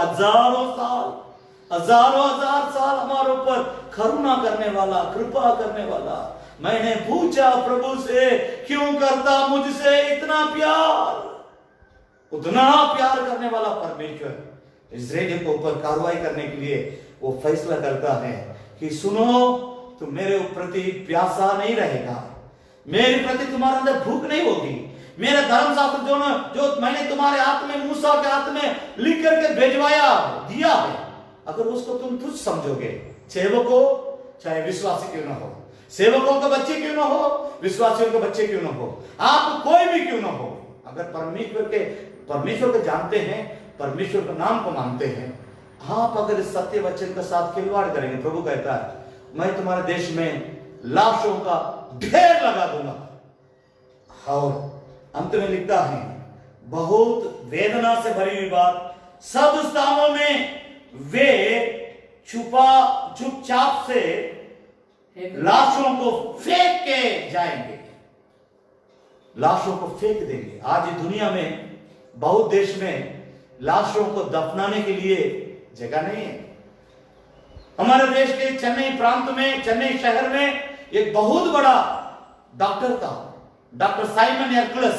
हजारों हजार साल हमारे ऊपर करुणा करने वाला, कृपा करने वाला। मैंने पूछा प्रभु से, क्यों करता मुझसे इतना प्यार? उतना प्यार करने वाला परमेश्वर इजराइल के ऊपर कार्रवाई करने के लिए वो फैसला करता है कि सुनो, तुम मेरे प्रति प्यासा नहीं रहेगा, मेरे प्रति तुम्हारे अंदर भूख नहीं होगी। मेरा धर्मशास्त्र जो मैंने तुम्हारे हाथ में, मूसा के हाथ में लिख करके भेजवाया दिया है, अगर उसको तुम तुझ समझोगे, सेवकों चाहे विश्वासी क्यों ना हो, सेवकों के बच्चे क्यों ना हो, विश्वासियों के बच्चे क्यों ना हो, आप कोई भी क्यों ना हो, अगर परमेश्वर को जानते हैं, परमेश्वर के नाम को मानते हैं, आप अगर इस सत्य वचन के साथ खिलवाड़ करेंगे, प्रभु कहता है मैं तुम्हारे देश में लाशों का ढेर लगा दूंगा। और अंत में लिखता है, बहुत वेदना से भरी हुई बात, सब स्थानों में वे चुपचाप से लाशों को फेंक के जाएंगे, लाशों को फेंक देंगे। आज दुनिया में बहुत देश में लाशों को दफनाने के लिए जगह नहीं है। हमारे देश के चेन्नई प्रांत में, चेन्नई शहर में एक बहुत बड़ा डॉक्टर था, डॉक्टर साइमन एर्कलस।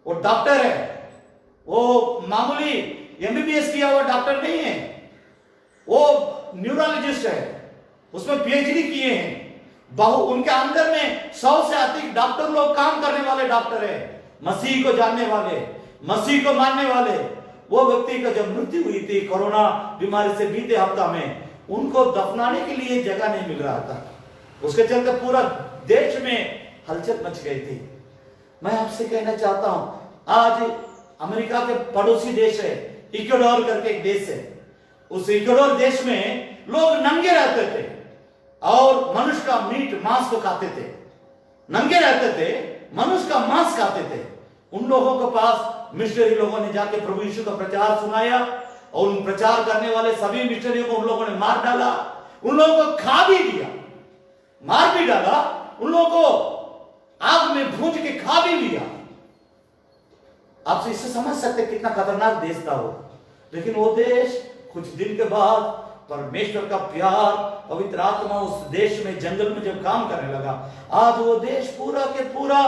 वो डॉक्टर है, वो मामूली एमबीबीएस किया हुआ डॉक्टर नहीं है, वो न्यूरोलॉजिस्ट है, उसमें पीएचडी किए हैं। उनके अंदर में 100 से अधिक डॉक्टर लोग काम करने वाले डॉक्टर है, मसीह को जानने वाले, मसीह को मानने वाले। वो व्यक्ति का जब मृत्यु हुई थी कोरोना बीमारी से बीते हफ्ता में, उनको दफनाने के लिए जगह नहीं मिल रहा था, उसके चलते पूरा देश में हलचल मच गई थी। मैं आपसे कहना चाहता हूं, आज अमेरिका के पड़ोसी देश है इक्वाडोर करके एक देश है, उस इक्वाडोर देश में लोग नंगे रहते थे और मनुष्य का मीट मांस को खाते थे, नंगे रहते थे, मनुष्य का मांस खाते थे। उन लोगों के पास मिशनरी लोगों ने जाके प्रभु यीशु का प्रचार सुनाया और उन प्रचार करने वाले सभी मिशनरियों को उन लोगों ने मार डाला, उन लोगों को खा भी दिया, मार भी डाला, उन लोगों को आग में भूंज के खा भी लिया। आप इससे समझ सकते कितना खतरनाक देश था वो। लेकिन वो देश कुछ दिन के बाद परमेश्वर का प्यार, पवित्र आत्मा उस देश में, जंगल में जब काम करने लगा, आज वो देश पूरा के पूरा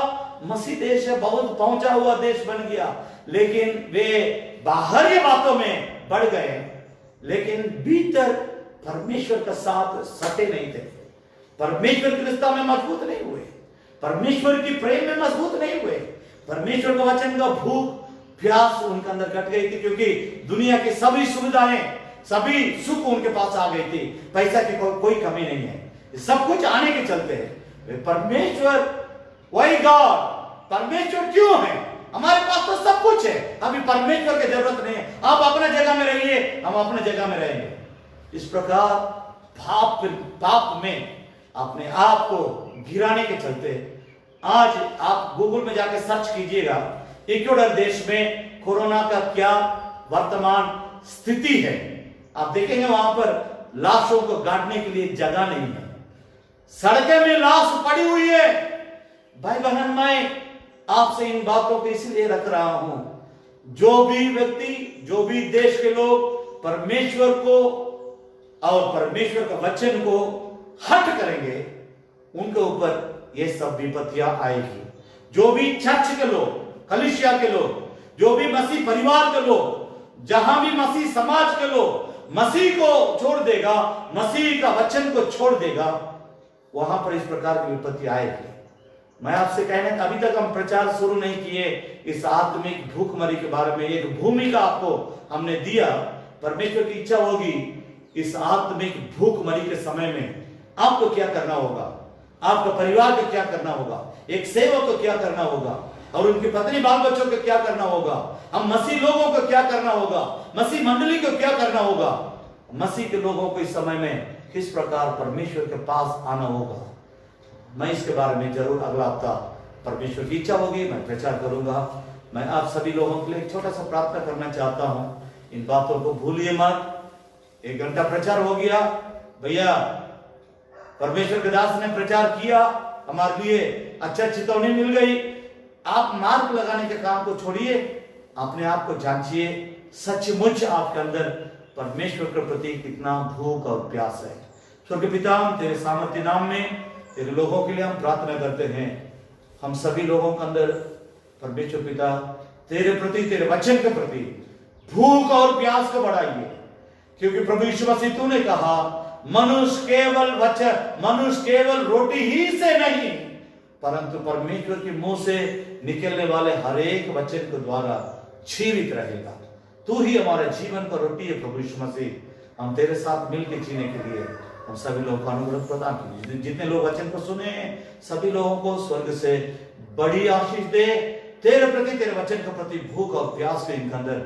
मसीह देश है, बहुत पहुंचा हुआ देश बन गया। लेकिन वे बाहरी बातों में बढ़ गए, लेकिन भीतर परमेश्वर का साथ सटे नहीं थे, परमेश्वर की रिश्ता में मजबूत नहीं हुए, परमेश्वर की प्रेम में मजबूत नहीं हुए, परमेश्वर का वचन का भूख प्यास उनके अंदर घट गई थी, क्योंकि दुनिया की सभी सुविधाएं, सभी सुख उनके पास आ गई थी, पैसा की कोई कमी नहीं है, सब कुछ आने के चलते हैं। परमेश्वर, वही गॉड, परमेश्वर क्यों है? हमारे पास तो सब कुछ है, अभी परमेश्वर की जरूरत नहीं है। आप अपने जगह में रहिए, हम अपने जगह में रहेंगे। इस प्रकार पाप में अपने आप को गिराने के चलते आज आप गूगल में जाकर सर्च कीजिएगा, इक्वाडोर देश में कोरोना का क्या वर्तमान स्थिति है। आप देखेंगे वहां पर लाशों को गाड़ने के लिए जगह नहीं है, सड़कें में लाश पड़ी हुई है। भाई बहन, मैं आपसे इन बातों को इसलिए रख रहा हूं जो भी व्यक्ति, जो भी देश के लोग परमेश्वर को और परमेश्वर का वचन को हट करेंगे, उनके ऊपर ये सब विपत्तियां आएगी। जो भी चर्च के लोग, कलीसिया के लोग, जो भी मसीह परिवार के लोग, जहां भी मसीह समाज के लोग मसीह को छोड़ देगा, मसीह का वचन को छोड़ देगा, वहां पर इस प्रकार की विपत्ति आएगी। मैं आपसे कहने, अभी तक हम प्रचार शुरू नहीं किए इस आत्मिक भूखमरी के बारे में। एक भूमिका आपको हमने दिया। परमेश्वर की इच्छा होगी इस आत्मिक भूखमरी के समय में आपको क्या करना होगा, आपका परिवार को क्या करना होगा, एक सेवक को क्या करना होगा, और उनकी पत्नी बाल बच्चों को क्या करना होगा, हम मसीह लोगों को क्या करना होगा, मसीह मंडली को क्या करना होगा, मसीह के लोगों को इस समय में किस प्रकार परमेश्वर के पास आना होगा। मैं इसके बारे में जरूर अगला हफ्ता परमेश्वर की इच्छा होगी मैं प्रचार करूंगा। मैं आप सभी लोगों के लिए एक छोटा सा प्रार्थना करना चाहता हूं। इन बातों को भूलिए मत। 1 घंटा प्रचार हो गया भैया, परमेश्वर के दास ने प्रचार किया, हमारे लिए अच्छा चेतावनी मिल गई। आप मार्क लगाने के काम को छोड़िए, अपने आप को जांचिए, सचमुच आपके अंदर परमेश्वर के प्रति कितना भूख और प्यास है। स्वर्गीय पिता, तेरे सामर्थ्य नाम में तेरे लोगों के लिए हम प्रार्थना करते हैं। हम सभी लोगों के अंदर परमेश्वर पिता तेरे प्रति, तेरे वचन के प्रति भूख और प्यास को बढ़ाइए, क्योंकि प्रभु यीशु मसीह तूने कहा मनुष्य केवल रोटी ही से नहीं परंतु परमेश्वर के मुंह से निकलने वाले हर एक वचन के द्वारा जीवित रहेगा। तू ही हमारे जीवन का रोटी है प्रभु यीशु मसीह। हम तेरे साथ मिलकर जीने के लिए हम सभी लोगों को अनुग्रह प्रदान कीजिए। जितने लोग वचन को सुने सभी लोगों को स्वर्ग से बड़ी आशीष दे। तेरे प्रति, तेरे वचन के प्रति भूख और प्यास को इनके अंदर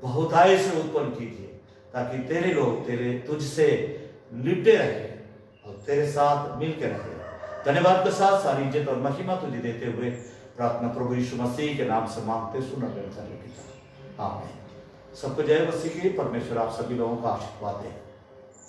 बहुतायत से उत्पन्न कीजिए, ताकि तेरे लोग तेरे तुझसे लिपटे रहे और तेरे साथ मिलकर रहे। धन्यवाद के साथ सारी इज्जत और महिमा तुझे देते हुए प्रार्थना प्रभु यीशु मसीह के नाम से मांगते सुन पिता, आमीन। सबको जय मसीह की। परमेश्वर आप सभी लोगों को आशीर्वाद दे।